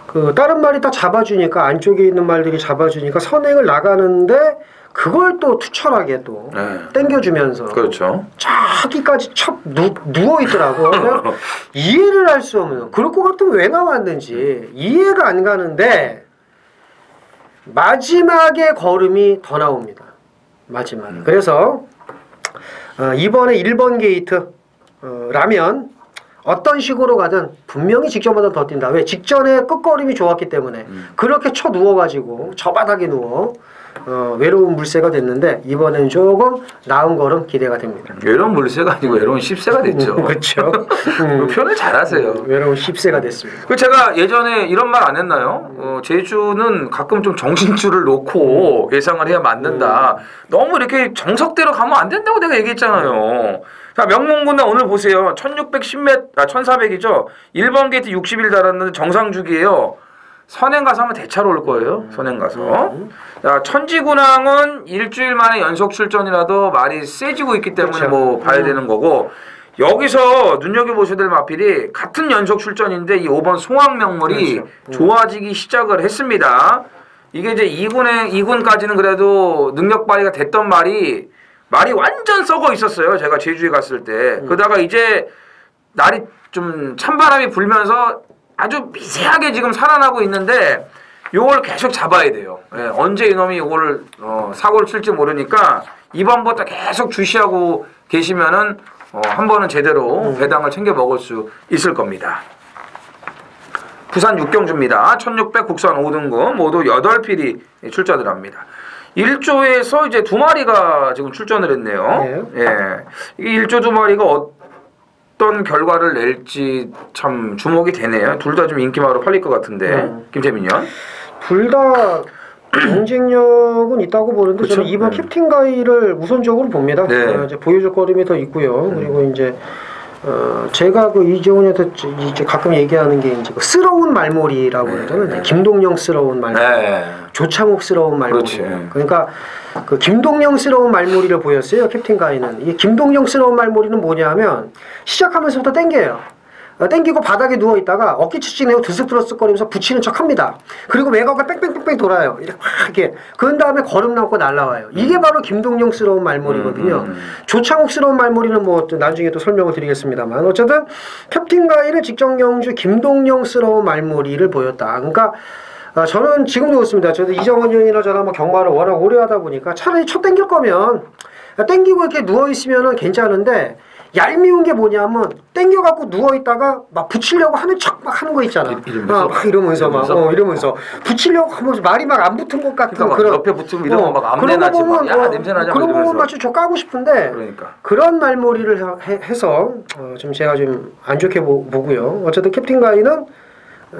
그 다른 말이 다 잡아주니까 안쪽에 있는 말들이 잡아주니까 선행을 나가는데 그걸 또 투철하게 또 땡겨주면서 그렇죠. 저기까지 누워 있더라고. 이해를 할 수 없는. 그럴 것 같으면 왜 나왔는지 이해가 안 가는데 마지막에 걸음이 더 나옵니다. 마지막에. 그래서 이번에 1번 게이트 라면 어떤 식으로 가든 분명히 직전보다 더 뛴다. 왜? 직전에 끝걸음이 좋았기 때문에 그렇게 쳐 누워가지고 저 바닥에 누워 외로운 물새가 됐는데 이번엔 조금 나은 걸음 기대가 됩니다. 외로운 물새가 아니고 외로운 10새가 됐죠. 그렇죠. 그 표현을 잘하세요. 외로운 10새가 됐습니다. 그 제가 예전에 이런 말 안 했나요? 제주는 가끔 좀 정신줄을 놓고 예상을 해야 맞는다. 너무 이렇게 정석대로 가면 안 된다고 내가 얘기했잖아요. 자, 명문군단 오늘 보세요. 1610m, 1400이죠. 1번 게이트 60일 달았는데 정상주기예요. 선행 가서 하면 대차로 올 거예요. 선행 가서. 자, 천지군항은 일주일 만에 연속 출전이라도 말이 세지고 있기 때문에 그렇죠. 뭐 봐야 되는 거고. 여기서 눈여겨보셔야 될 마필이 같은 연속 출전인데 이 5번 송악명물이 그렇죠. 좋아지기 시작을 했습니다. 이게 이제 2군까지는 그래도 능력 발휘가 됐던 말이 완전 썩어 있었어요. 제가 제주에 갔을 때. 그러다가 이제 날이 좀 찬바람이 불면서 아주 미세하게 지금 살아나고 있는데 요걸 계속 잡아야 돼요. 예, 언제 이놈이 요거를 사고를 칠지 모르니까 이번부터 계속 주시하고 계시면은 한 번은 제대로 배당을 챙겨 먹을 수 있을 겁니다. 부산 육경주입니다. 1600 국산 5등급 모두 8필이 출전을 합니다. 1조에서 이제 2마리가 지금 출전을 했네요. 네. 예. 이 1조 2마리가 어떤 결과를 낼지 참 주목이 되네요. 둘 다 좀 인기마로 팔릴 것 같은데. 김태민요? 둘 다 경쟁력은 있다고 보는데 그쵸? 저는 이번 캡틴 가이를 우선적으로 봅니다. 네. 이제 보여줄 거름이 더 있고요. 그리고 이제 제가 그 이재훈한테 이제 가끔 얘기하는 게 이제 그 스러운 말몰이라고 그러잖아요. 김동영스러운 말몰이. 네. 조창욱스러운 말머리. 그렇지. 그러니까 그 김동영스러운 말머리를 보였어요. 캡틴 가이는. 이 김동영스러운 말머리는 뭐냐면 시작하면서부터 땡겨요. 땡기고 바닥에 누워 있다가 어깨 치치내고 드스드러스거리면서 붙이는 척합니다. 그리고 외곽을 뺑뺑뺑뺑 돌아요. 이렇게 그런 다음에 걸음 남고 날라와요. 이게 바로 김동영스러운 말머리거든요. 조창욱스러운 말머리는 뭐 나중에 또 설명을 드리겠습니다만 어쨌든 캡틴 가이는 직전 경주 김동영스러운 말머리를 보였다. 그러니까 저는 지금도 그렇습니다. 저도 이정원 형이나 저나 뭐 경마를 워낙 오래 하다 보니까 차라리 첫 땡길 거면 땡기고 이렇게 누워 있으면은 괜찮은데. 얄미운 게 뭐냐면 땡겨갖고 누워있다가 막 붙이려고 하는 척 막 하는 거 있잖아. 막 이러면서 붙이려고 하면 말이 막 안 붙은 것 같은 그러니까 그런 옆에 붙으면 이런 거 막 암내 나지 막 야 냄새 나지 그런 거 보면 마치 저 까고 싶은데 그러니까. 그런 말머리를 해서 좀 제가 좀 안 좋게 보고요. 어쨌든 캡틴 가이는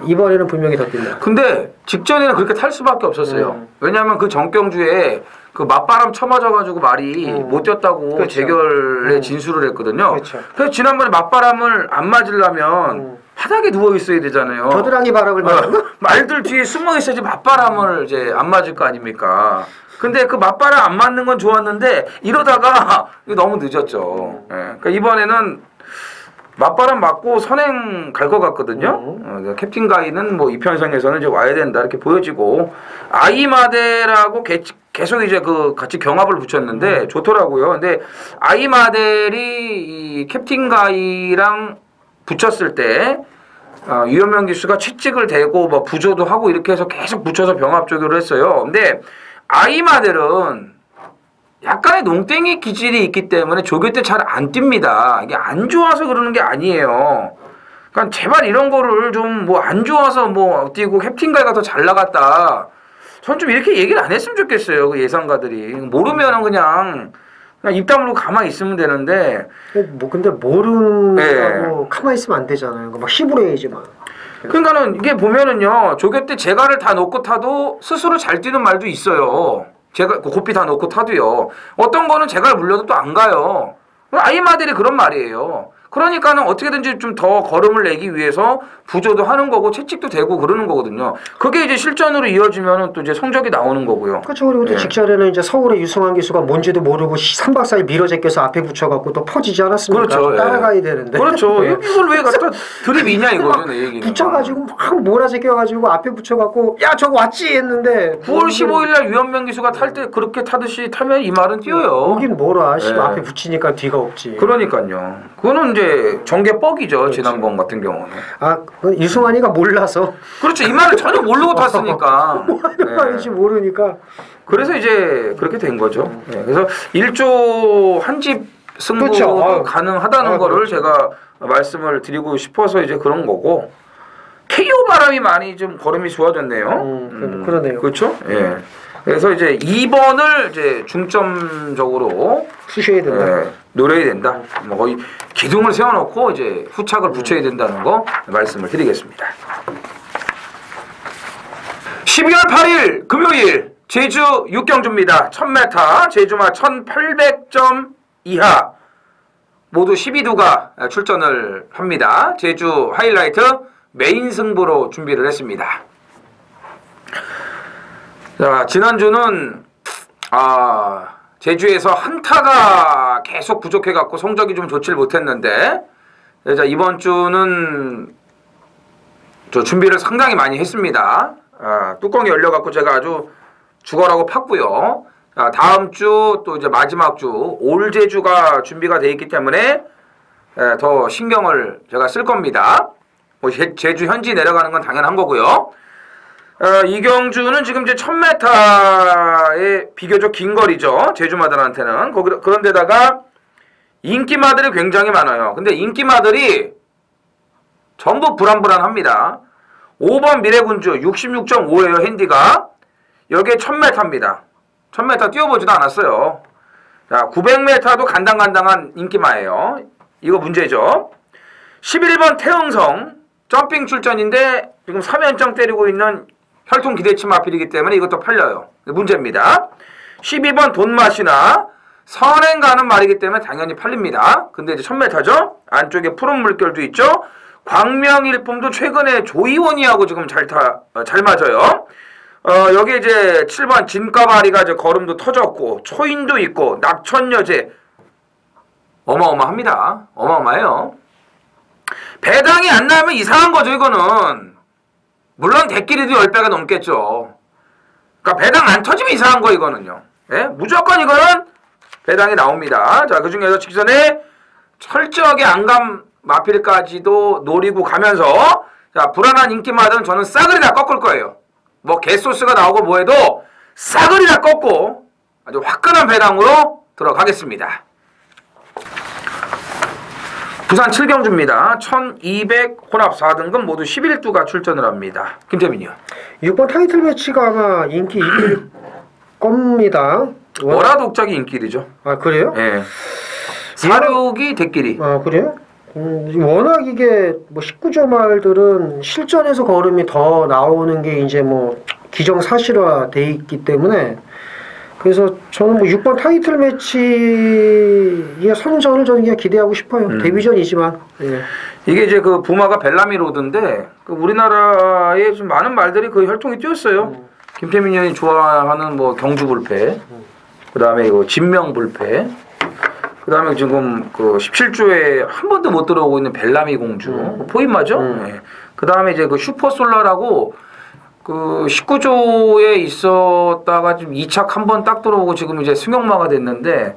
이번에는 분명히 더 뛴다. 근데 직전에는 그렇게 탈 수밖에 없었어요. 왜냐하면 그 전경주에 그 맞바람 쳐맞아가지고 말이 못 뛰었다고 그렇죠. 재결에 진술을 했거든요. 그렇죠. 그래서 지난번에 맞바람을 안 맞으려면 바닥에 누워 있어야 되잖아요. 겨드랑이 바람을 맞는 말들 뒤에 숨어 있어야지 맞바람을 이제 안 맞을 거 아닙니까? 근데 그 맞바람 안 맞는 건 좋았는데 이러다가 너무 늦었죠. 예. 그러니까 이번에는 맞바람 맞고 선행 갈 것 같거든요. 캡틴 가이는 뭐 이편성에서는 이제 와야 된다 이렇게 보여지고 아이마델하고 계속 이제 그 같이 경합을 붙였는데 좋더라고요. 근데 아이마델이 이 캡틴 가이랑 붙였을 때 유현명 기수가 채찍을 대고 뭐 부조도 하고 이렇게 해서 계속 붙여서 병합 조교를 했어요. 근데 아이마델은 약간의 농땡이 기질이 있기 때문에 조교 때 잘 안 뜁니다. 이게 안 좋아서 그러는 게 아니에요. 그러니까 제발 이런 거를 좀 뭐 안 좋아서 뭐 뛰고 캡틴 가이가 더 잘 나갔다. 전 좀 이렇게 얘기를 안 했으면 좋겠어요. 그 예상가들이. 모르면은 그냥 입 다물고 가만히 있으면 되는데. 뭐 근데 모른다고 네. 가만히 있으면 안 되잖아요. 막 힘으로 해야지만. 그러니까는 이게 보면은요. 조교 때 재갈을 다 놓고 타도 스스로 잘 뛰는 말도 있어요. 제가 고삐 다 놓고 타도요. 어떤 거는 제가 물려도 또 안 가요. 아이마들이 그런 말이에요. 그러니까는 어떻게든지 좀 더 걸음을 내기 위해서 부조도 하는 거고 채찍도 대고 그러는 거거든요. 그게 이제 실전으로 이어지면은 또 이제 성적이 나오는 거고요. 그렇죠. 그리고 또 직전에는 이제 서울의 유승환 기수가 뭔지도 모르고 3박 4일 밀어 제껴서 앞에 붙여갖고 또 퍼지지 않았습니까? 그렇죠. 따라가야 되는데. 그렇죠. 이걸 왜 갖다 드립이냐 이거죠, 내 얘기는. 붙여가지고 막 몰아제껴가지고 앞에 붙여갖고 야 저거 왔지 했는데 9월 15일날 유현명 기수가 탈 때 그렇게 타듯이 타면 이 말은 뛰어요. 오긴 뭐라. 앞에 붙이니까 뒤가 없지. 그러니까요. 그거는 이제 정계 뻑이죠. 그렇지. 지난번 같은 경우는. 그건 유승환이가 몰라서. 그렇죠. 이 말을 전혀 모르고 탔으니까. 뭐 하는 말인지 모르니까. 그래서 이제 그렇게 된 거죠. 그래서 1조 한 집 승부도 그렇죠. 가능하다는 거를 그렇죠. 제가 말씀을 드리고 싶어서 이제 그런 거고. KO 바람이 많이 좀 걸음이 좋아졌네요. 그러네요. 그렇죠? 예. 그래서 이제 2번을 이제 중점적으로 쑤셔야 된다. 노려야 된다. 뭐 거의 기둥을 세워놓고 이제 후착을 붙여야 된다는 거 말씀을 드리겠습니다. 12월 8일 금요일 제주 6경주입니다. 1000m 제주마 1800점 이하 모두 12두가 출전을 합니다. 제주 하이라이트 메인 승부로 준비를 했습니다. 자, 지난주는 제주에서 한타가 계속 부족해갖고 성적이 좀 좋질 못했는데 자, 이번 주는 저 준비를 상당히 많이 했습니다. 뚜껑이 열려갖고 제가 아주 죽어라고 팠고요. 다음 주 또 이제 마지막 주 올 제주가 준비가 돼 있기 때문에 더 신경을 제가 쓸 겁니다. 뭐 제주 현지 내려가는 건 당연한 거고요. 이경주는 지금 이제 1000m의 비교적 긴 거리죠. 제주마들한테는. 그런데다가 인기마들이 굉장히 많아요. 근데 인기마들이 전부 불안불안합니다. 5번 미래군주 66.5예요. 핸디가. 여기에 1000m입니다. 1000m 뛰어보지도 않았어요. 자, 900m도 간당간당한 인기마예요. 이거 문제죠. 11번 태흥성 점핑 출전인데 지금 3연정 때리고 있는 혈통 기대치 마필이기 때문에 이것도 팔려요. 문제입니다. 12번 돈맛이나 선행 가는 말이기 때문에 당연히 팔립니다. 근데 이제 1000m죠. 안쪽에 푸른 물결도 있죠. 광명일품도 최근에 조이원이하고 지금 잘 맞아요. 여기 이제 7번 진가마리가 이제 걸음도 터졌고 초인도 있고 낙천여제 어마어마합니다. 어마어마해요. 배당이 안 나면 이상한 거죠 이거는. 물론 대끼리도 10배가 넘겠죠. 그러니까 배당 안 터지면 이상한 거 이거는요. 예? 무조건 이거는 배당이 나옵니다. 자, 그중에서 직선에 철저하게 안감 마필까지도 노리고 가면서 자, 불안한 인기마들은 저는 싸그리 다 꺾을 거예요. 뭐 개소스가 나오고 뭐해도 싸그리 다 꺾고 아주 화끈한 배당으로 들어가겠습니다. 부산 7경주입니다. 1200 혼합 4등급 모두 11두가 출전을 합니다. 김태민이요. 6번 타이틀 매치가 아마 인기 있을 겁니다. 월화독작이 인기리죠. 아 그래요? 예. 사륙이 대끼리. 아 그래요? 워낙 이게 뭐 19조 말들은 실전에서 걸음이 더 나오는 게 이제 뭐 기정사실화돼 있기 때문에 그래서 저는 뭐 6번 타이틀 매치의 선전을 저는 그냥 기대하고 싶어요. 데뷔전이지만. 예. 이게 이제 그 부마가 벨라미 로드인데 그 우리나라에 좀 많은 말들이 그 혈통이 뛰었어요. 김태민 형이 좋아하는 뭐 경주 불패, 그 다음에 이거 진명 불패, 그 다음에 지금 그 17조에 한 번도 못 들어오고 있는 벨라미 공주, 포인마죠? 네. 그 다음에 이제 그 슈퍼솔라라고 그 19조에 있었다가 지금 2착 한 번 딱 들어오고 지금 이제 승용마가 됐는데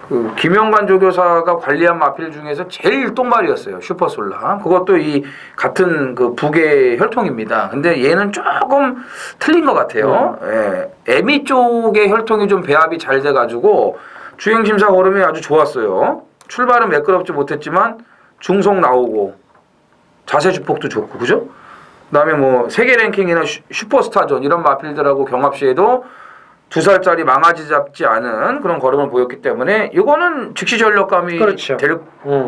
그 김영관 조교사가 관리한 마필 중에서 제일 똥말이었어요. 슈퍼솔라. 그것도 이 같은 그 북의 혈통입니다. 근데 얘는 조금 틀린 것 같아요. 예. 에미 쪽의 혈통이 좀 배합이 잘 돼가지고 주행심사 걸음이 아주 좋았어요. 출발은 매끄럽지 못했지만 중속 나오고 자세 주폭도 좋고 그죠? 그다음에 뭐 세계 랭킹이나 슈퍼스타전 이런 마필들하고 경합 시에도 2살짜리 망아지 잡지 않은 그런 걸음을 보였기 때문에 이거는 즉시 전력감이 그렇죠. 될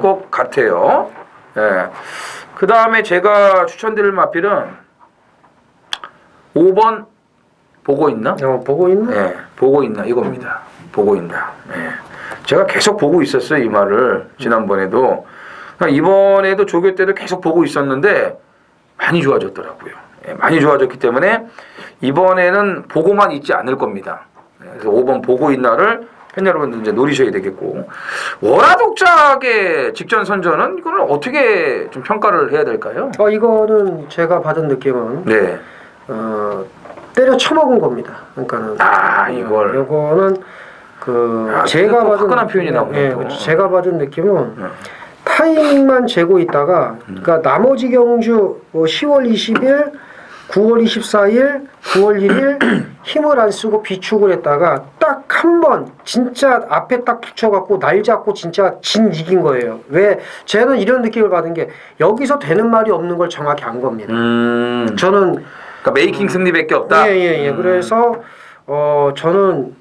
것 같아요. 예. 그 다음에 제가 추천드릴 마필은 5번 보고 있나? 보고 있나? 예, 보고 있나 이겁니다. 보고 있나. 예. 제가 계속 보고 있었어요 이 말을 지난번에도. 그러니까 이번에도 조교 때도 계속 보고 있었는데 많이 좋아졌더라고요. 예, 많이 좋아졌기 때문에 이번에는 보고만 있지 않을 겁니다. 그래서 5번 보고 있나를 팬 여러분들 이제 노리셔야 되겠고 월화독작의 직전 선전은 이거는 어떻게 좀 평가를 해야 될까요? 이거는 제가 받은 느낌은 네. 때려 쳐먹은 겁니다. 그러니까는 이거는 제가 받은 화끈한 표현이 나오네요. 예, 제가 받은 느낌은 타이밍만 재고 있다가 그러니까 나머지 경주 10월 20일, 9월 24일, 9월 1일 힘을 안 쓰고 비축을 했다가 딱 한 번 진짜 앞에 딱 붙여갖고 날 잡고 진짜 이긴 거예요. 왜? 쟤는 이런 느낌을 받은 게 여기서 되는 말이 없는 걸 정확히 안 겁니다. 저는 그러니까 메이킹 승리밖에 없다. 예. 그래서 저는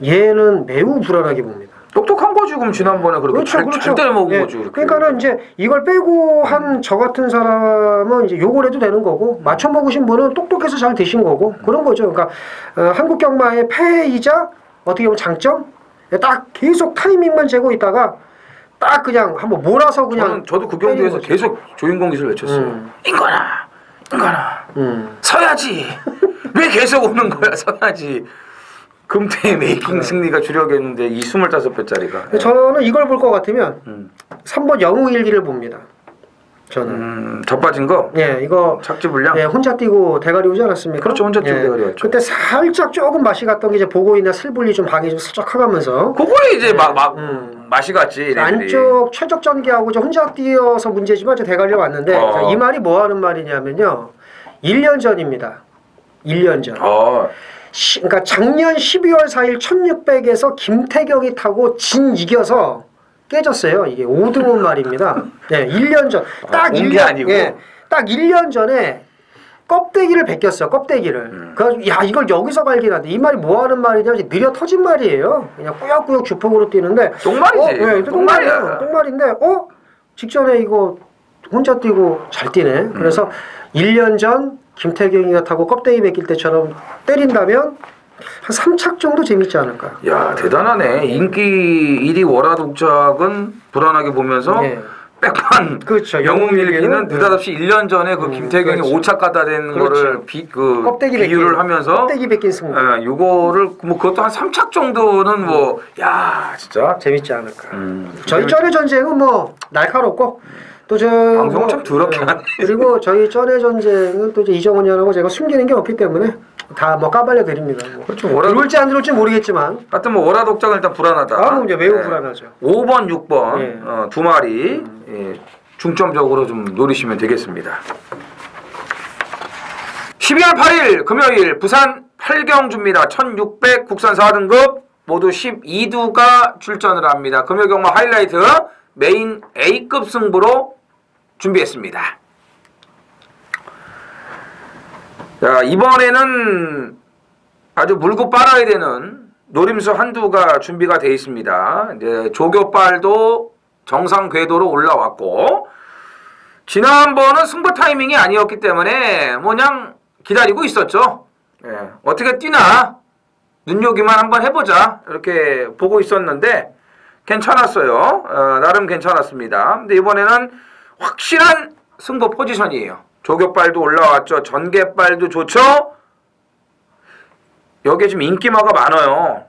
얘는 매우 불안하게 봅니다. 똑똑한 거지 그럼 지난번에 그렇게 잘 때려먹은 거지. 그렇게. 그러니까는 이제 이걸 빼고 한 저 같은 사람은 이제 욕을 해도 되는 거고 맞춰 먹으신 분은 똑똑해서 잘 되신 거고 그런 거죠. 그러니까 한국 경마의 폐이자 어떻게 보면 장점 딱 계속 타이밍만 재고 있다가 딱 그냥 한번 몰아서 그냥 저도 그 경기에서 계속 조인공 기술 외쳤어요. 인거나 서야지. 왜 계속 오는 거야 서야지. 금태의 메이킹 승리가 주력이었는데 이 25배짜리가. 저는 이걸 볼 것 같으면 3번 영웅일기를 봅니다. 저는 덧빠진 거? 예, 이거 착지 불량? 예, 혼자 뛰고 대가리 오지 않았습니까? 그렇죠, 혼자 뛰고 대가리 왔죠. 그때 살짝 조금 맛이 갔던 게 이제 보고 있나 슬불리 좀 방이 좀 슬쩍 커가면서 그거에 이제 맛이 갔지. 얘네들이. 안쪽 최적 전개하고 이제 혼자 뛰어서 문제지만 이제 대가리가 왔는데 자, 이 말이 뭐 하는 말이냐면요. 1년 전입니다. 1년 전. 그러니까 작년 12월 4일 1600에서 김태경이 타고 이겨서 깨졌어요. 이게 5등분 말입니다. 네, 1년 전. 딱 1년 아니고. 예, 딱 1년 전에 껍데기를 벗겼어요. 껍데기를. 그래서 야, 이걸 여기서 발견한데 이 말이 뭐 하는 말이냐? 이제 느려 터진 말이에요. 그냥 꾸역꾸역 주폭으로 뛰는데 똥말이지. 네, 똥말이야. 똥말인데 직전에 이거 혼자 뛰고 잘 뛰네. 그래서 1년 전 김태경이가 타고 껍데기 벗길 때처럼 때린다면 한 3착 정도 재밌지 않을까. 야 대단하네. 인기 1위 월화독작은 불안하게 보면서 백반 그렇죠. 영웅일기는 느닷없이 1년 전에 그 김태경이 그렇죠. 5차 갖다 댄 그렇죠. 거를 껍데기 비유를 벗긴, 하면서 껍데기 벗긴 승부. 요거를 뭐 그것도 한 3착 정도는 뭐 야 진짜 재밌지 않을까. 저희 쩐의 전쟁은 뭐 날카롭고 또 저 방송은 참 더럽게 하네. 그리고 저희 쩐의 전쟁은 또 이제 이정훈 양하고 제가 숨기는 게 없기 때문에 다 뭐 까발려 드립니다. 뭐. 그렇죠. 들어올지 안 들어올지 모르겠지만 하여튼 뭐 월화 독장은 일단 불안하다. 이제 매우 불안하죠. 5번, 6번 예. 두 마리 예, 중점적으로 좀 노리시면 되겠습니다. 12월 8일 금요일 부산 8경주입니다. 1600 국산 4등급 모두 12두가 출전을 합니다. 금요 경마 하이라이트 메인 A급 승부로 준비했습니다. 자, 이번에는 아주 물고 빨아야 되는 노림수 한두가 준비가 되어 있습니다. 이제 조교빨도 정상 궤도로 올라왔고, 지난번은 승부 타이밍이 아니었기 때문에 뭐 그냥 기다리고 있었죠. 예, 어떻게 뛰나 눈요기만 한번 해보자 이렇게 보고 있었는데 괜찮았어요. 나름 괜찮았습니다. 근데 이번에는 확실한 승부 포지션이에요. 조교빨도 올라왔죠. 전개빨도 좋죠. 여기에 지금 인기마가 많아요.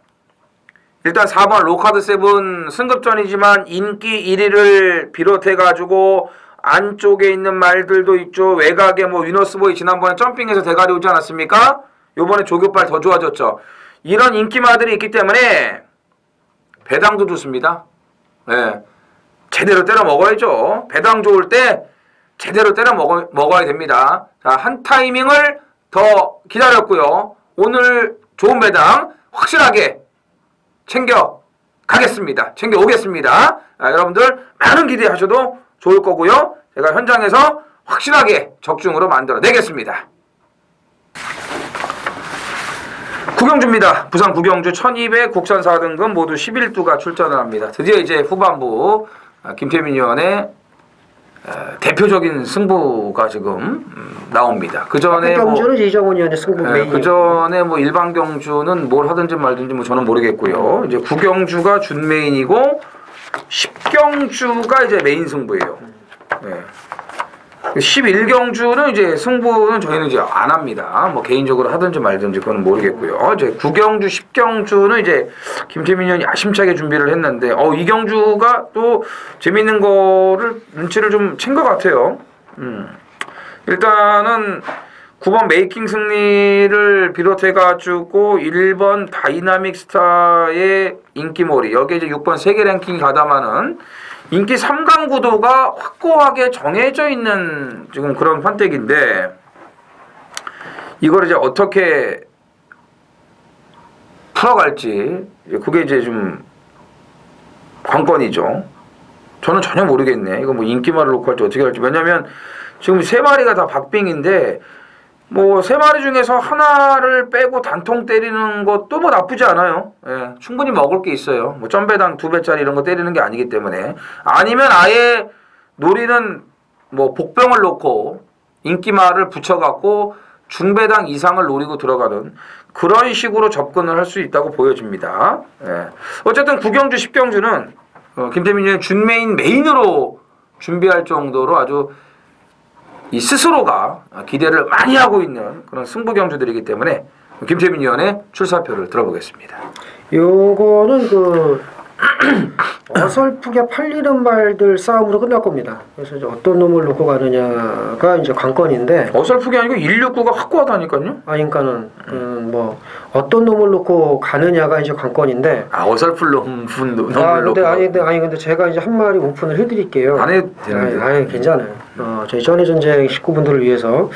일단 4번 로카드 세븐 승급전이지만 인기 1위를 비롯해가지고 안쪽에 있는 말들도 있죠. 외곽에 뭐 위너스보이 지난번에 점핑해서 대가리 오지 않았습니까? 요번에 조교빨 더 좋아졌죠. 이런 인기마들이 있기 때문에 배당도 좋습니다. 예, 제대로 때려 먹어야죠. 배당 좋을 때 제대로 때려 먹어야 됩니다. 자, 한 타이밍을 더 기다렸고요. 오늘 좋은 배당 확실하게 챙겨 가겠습니다. 챙겨 오겠습니다. 여러분들 많은 기대하셔도 좋을 거고요. 제가 현장에서 확실하게 적중으로 만들어 내겠습니다. 구경주입니다. 부산 구경주 1200 국산 4등급 모두 11두가 출전을 합니다. 드디어 이제 후반부 김태민 의원의 대표적인 승부가 지금 나옵니다. 그 전에 경주는 이정훈 의원의 승부 메인. 그 전에 뭐 일반 경주는 뭘 하든지 말든지 뭐 저는 모르겠고요. 이제 구경주가 준 메인이고 10경주가 이제 메인 승부예요. 네. 11경주는 이제 승부는 저희는 이제 안 합니다. 뭐 개인적으로 하든지 말든지 그건 모르겠고요. 이제 9경주, 10경주는 이제 김태민 의원이 야심차게 준비를 했는데 이 경주가 또 재밌는 거를 눈치를 좀 챈 것 같아요. 일단은 9번 메이킹 승리를 비롯해가지고 1번 다이나믹 스타의 인기몰이 여기에 이제 6번 세계 랭킹이 가담하는 인기 3강 구도가 확고하게 정해져 있는 지금 그런 판때기인데 이걸 이제 어떻게 풀어갈지 그게 이제 좀 관건이죠. 저는 전혀 모르겠네. 이거 뭐 인기말을 놓고 할지 어떻게 할지. 왜냐면 지금 3마리가 다 박빙인데 뭐 3마리 중에서 하나를 빼고 단통 때리는 것도 뭐 나쁘지 않아요. 예, 충분히 먹을 게 있어요. 뭐 점배당 2배짜리 이런 거 때리는 게 아니기 때문에. 아니면 아예 놀이는 뭐 복병을 놓고 인기말을 붙여갖고 중배당 이상을 노리고 들어가는 그런 식으로 접근을 할 수 있다고 보여집니다. 예. 어쨌든 9경주 10경주는 김태민 의원이 준메인 메인으로 준비할 정도로 아주 이 스스로가 기대를 많이 하고 있는 그런 승부경주들이기 때문에 김태민 의원의 출사표를 들어보겠습니다. 요거는 그 어설프게 팔리는 말들 싸움으로 끝날 겁니다. 그래서 이제 어떤 놈을 놓고 가느냐가 이제 관건인데 어설프게 아니고 169가 확고하다니까요. 그러니까는 뭐 어떤 놈을 놓고 가느냐가 이제 관건인데 어설플 놈을 놓고 근데 제가 이제 한 마리 오픈을 해드릴게요. 안 해도 되는데. 아니 괜찮아요. 저희 쩐의 전쟁 식구분들을 위해서.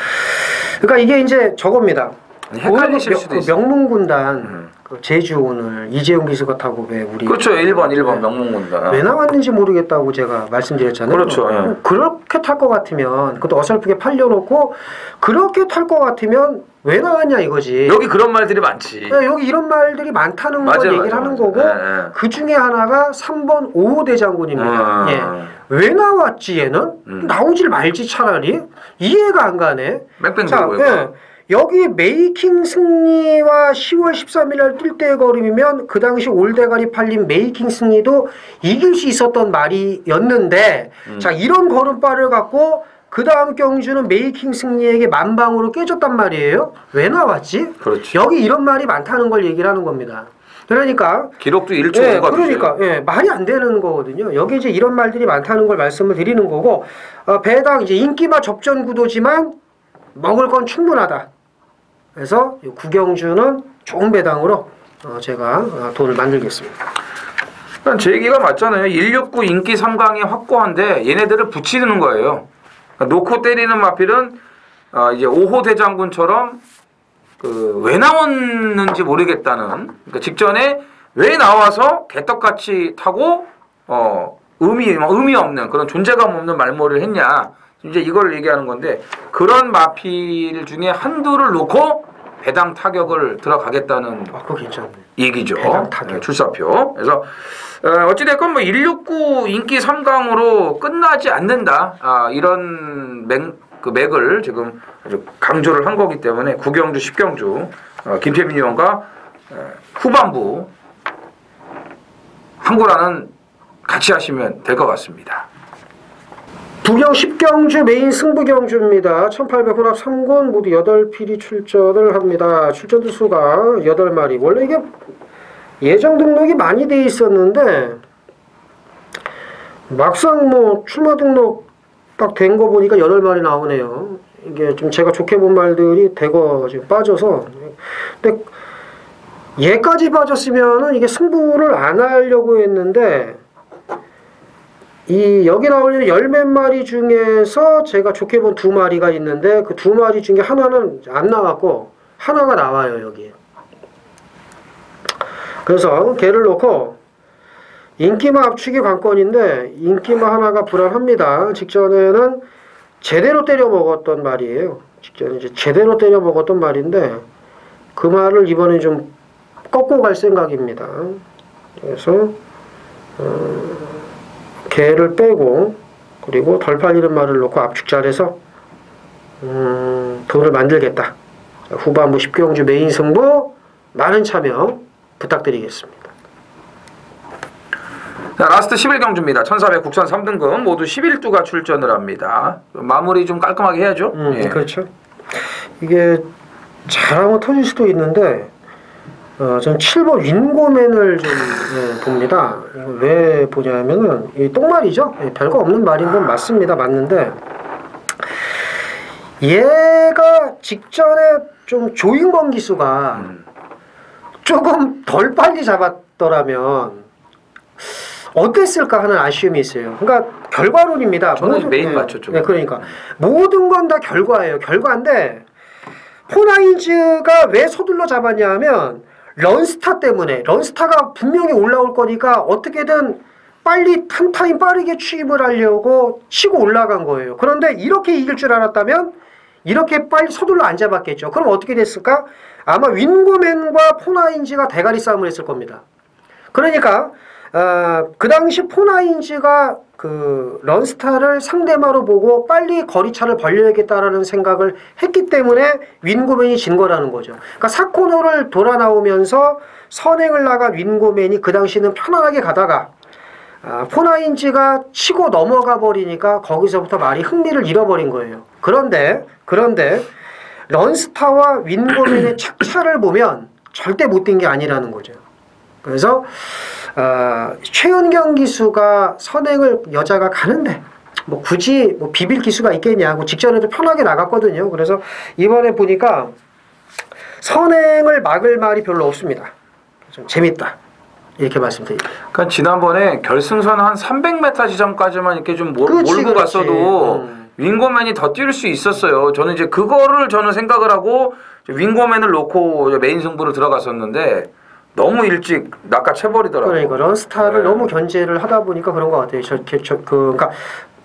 그러니까 이게 이제 저겁니다. 헷갈리실 수도 있어요. 명문군단 제주 오늘 이재용 기수가 타고 왜 우리 그렇죠. 1번 명문군단 왜 나왔는지 모르겠다고 제가 말씀드렸잖아요. 그렇죠. 예. 그렇게 탈 것 같으면 그것도 어설프게 팔려놓고 그렇게 탈 것 같으면 왜 나왔냐 이거지. 여기 그런 말들이 많지. 여기 이런 말들이 많다는 걸 얘기를 하는 거고 그 중에 하나가 3번 오호대 장군입니다. 왜 나왔지 얘는? 나오질 말지 차라리. 이해가 안 가네. 뺑뺑 돌고 여기 메이킹 승리와 10월 13일 날 뛸 때의 걸음이면 그 당시 올대가리 팔린 메이킹 승리도 이길 수 있었던 말이었는데 자 이런 걸음발을 갖고 그 다음 경주는 메이킹 승리에게 만방으로 깨졌단 말이에요. 왜 나왔지? 그렇지. 여기 이런 말이 많다는 걸 얘기를 하는 겁니다. 그러니까 기록도 1초 예, 오가 그러니까 예, 말이 안 되는 거거든요. 여기 이제 이런 말들이 많다는 걸 말씀을 드리는 거고 배당 이제 인기마 접전 구도지만 먹을 건 충분하다. 그래서 이 구경주는 좋은 배당으로 제가 돈을 만들겠습니다. 그러니까 제 얘기가 맞잖아요. 169 인기 3강이 확고한데 얘네들을 붙이는 거예요. 그러니까 놓고 때리는 마필은 이제 5호 대장군처럼 왜 나왔는지 모르겠다는 그러니까 직전에 왜 나와서 개떡같이 타고 의미 없는 그런 존재감 없는 말모를 했냐 이제 이걸 얘기하는 건데 그런 마필 중에 한두를 놓고 배당 타격을 들어가겠다는 그거 괜찮네. 얘기죠. 배당 타격. 출사표. 그래서 어찌됐건 뭐 169 인기 3강으로 끝나지 않는다. 이런 맥을 지금 아주 강조를 한 거기 때문에 구경주 10경주 김태민 의원과 후반부 한구라는 같이 하시면 될 것 같습니다. 부경 10경주 메인 승부경주입니다. 1800 혼합 3군 모두 8필이 출전을 합니다. 출전 수가 8마리. 원래 이게 예정 등록이 많이 돼 있었는데 막상 뭐 출마 등록 딱 된 거 보니까 8마리 나오네요. 이게 좀 제가 좋게 본 말들이 대거 지금 빠져서 근데 얘까지 빠졌으면은 이게 승부를 안 하려고 했는데 여기 나오는 10몇 마리 중에서 제가 좋게 본 2마리가 있는데 그 2마리 중에 하나는 안 나왔고 하나가 나와요 여기. 그래서 걔를 놓고 인기마 압축이 관건인데 인기마 하나가 불안합니다. 직전에는 제대로 때려 먹었던 말이에요. 직전에 이제 제대로 때려 먹었던 말인데 그 말을 이번에 좀 꺾고 갈 생각입니다. 그래서 개를 빼고 그리고 덜 팔리는 말을 놓고 압축잘해서 돈을 만들겠다. 후반부 10경주 메인 승부 많은 참여 부탁드리겠습니다. 자, 라스트 11경주입니다. 1400 국산 3등급 모두 11두가 출전을 합니다. 마무리 좀 깔끔하게 해야죠. 예. 그렇죠. 이게 잘하면 터질 수도 있는데 저는 7번 윈고맨을 좀 봅니다. 이거 왜 보냐면은 이 똥말이죠. 별거 없는 말인 건 맞습니다. 맞는데 얘가 직전에 좀 조인권 기수가 조금 덜 빨리 잡았더라면 어땠을까 하는 아쉬움이 있어요. 그러니까 결과론입니다. 저는 메인 맞췄죠. 네, 그러니까 모든 건 다 결과예요. 결과인데 포나인즈가 왜 서둘러 잡았냐 하면 런스타 때문에 런스타가 분명히 올라올 거니까 어떻게든 빨리 한 타임 빠르게 취입을 하려고 치고 올라간 거예요. 그런데 이렇게 이길 줄 알았다면 이렇게 빨리 서둘러 안 잡았겠죠. 그럼 어떻게 됐을까? 아마 윈고맨과 포나인즈가 대가리 싸움을 했을 겁니다. 그러니까 그 당시 포나인즈가 그 런스타를 상대마로 보고 빨리 거리차를 벌려야겠다라는 생각을 했기 때문에 윈고맨이 진 거라는 거죠. 그러니까 4코너를 돌아 나오면서 선행을 나간 윈고맨이 그 당시는 편안하게 가다가 포나인즈가 치고 넘어가 버리니까 거기서부터 말이 흥미를 잃어버린 거예요. 그런데 런스타와 윈고맨의 착차를 보면 절대 못 뛴 게 아니라는 거죠. 그래서 최은경 기수가 선행을 여자가 가는데 뭐 굳이 뭐 비빌 기수가 있겠냐고 직전에도 편하게 나갔거든요. 그래서 이번에 보니까 선행을 막을 말이 별로 없습니다. 좀 재밌다 이렇게 말씀드립니다. 그러니까 지난번에 결승선 한 300m 지점까지만 이렇게 좀 몰고 갔어도 윙고맨이 더 뛸 수 있었어요. 저는 이제 그거를 생각을 하고 윙고맨을 놓고 메인 승부로 들어갔었는데 너무 일찍 낚아채버리더라고요. 그러니까 런스타를 너무 견제를 하다 보니까 그런 것 같아요. 그러니까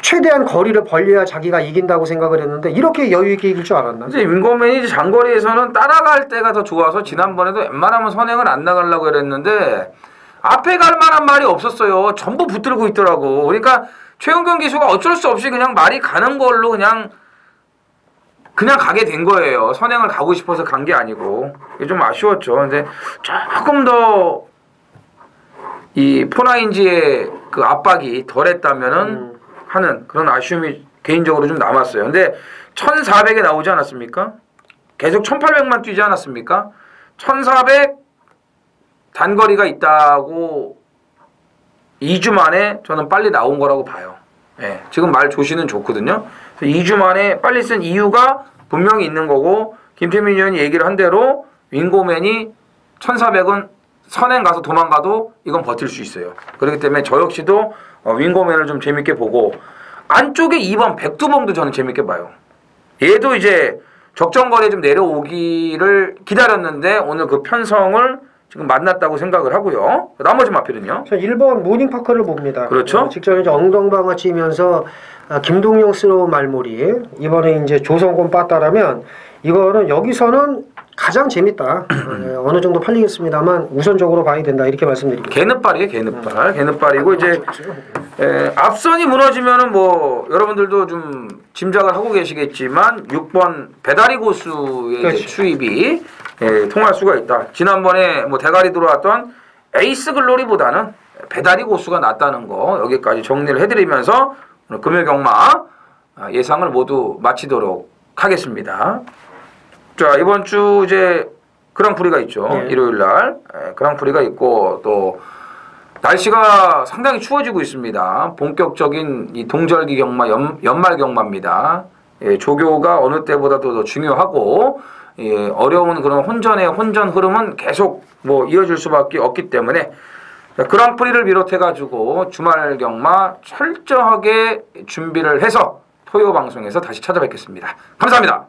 최대한 거리를 벌려야 자기가 이긴다고 생각을 했는데 이렇게 여유 있게 이길 줄 알았나? 이제 윙고맨이 장거리에서는 따라갈 때가 더 좋아서 지난번에도 웬만하면 선행을 안 나가려고 그랬는데 앞에 갈 만한 말이 없었어요. 전부 붙들고 있더라고. 그러니까 최은경 기수가 어쩔 수 없이 그냥 말이 가는 걸로 그냥 그냥 가게 된 거예요. 선행을 가고 싶어서 간 게 아니고. 이게 좀 아쉬웠죠. 근데 조금 더 이 포나인지의 그 압박이 덜했다면은 하는 그런 아쉬움이 개인적으로 좀 남았어요. 근데 1400에 나오지 않았습니까? 계속 1800만 뛰지 않았습니까? 1400 단거리가 있다고 2주 만에 저는 빨리 나온 거라고 봐요. 예, 지금 말 조시는 좋거든요. 2주 만에 빨리 쓴 이유가 분명히 있는 거고, 김태민 의원이 얘기를 한 대로 윙고맨이 1400은 선행 가서 도망가도 이건 버틸 수 있어요. 그렇기 때문에 저 역시도 윙고맨을 좀 재밌게 보고, 안쪽에 2번 백두봉도 저는 재밌게 봐요. 얘도 이제 적정거리에 좀 내려오기를 기다렸는데 오늘 그 편성을 지금 만났다고 생각을 하고요. 나머지 마필은요? 1번 모닝파커를 봅니다. 그렇죠. 직전에 이제 엉덩방아 치면서 김동영스러운 말몰이, 이번에 이제 조성곤 빠따라면 이거는 여기서는 가장 재밌다. 어느 정도 팔리겠습니다만 우선적으로 봐야 된다, 이렇게 말씀드립니다. 개느빨이에요, 개느빨. 개느빨이고 이제 앞선이 무너지면은 뭐 여러분들도 좀 짐작을 하고 계시겠지만 6번 배다리 고수의 그렇죠. 이제 추입이 통할 수가 있다. 지난번에 뭐 대가리 들어왔던 에이스 글로리보다는 배다리 고수가 낫다는 거 여기까지 정리를 해드리면서 오늘 금요 경마 예상을 모두 마치도록 하겠습니다. 자, 이번 주 이제 그랑프리가 있죠. 네. 일요일 날 그랑프리가 있고 또 날씨가 상당히 추워지고 있습니다. 본격적인 이 동절기 경마 연말 경마입니다. 조교가 어느 때보다도 더 중요하고 어려운 그런 혼전의 혼전 흐름은 계속 뭐 이어질 수밖에 없기 때문에 그랑프리를 비롯해 가지고 주말 경마 철저하게 준비를 해서 토요 방송에서 다시 찾아뵙겠습니다. 감사합니다.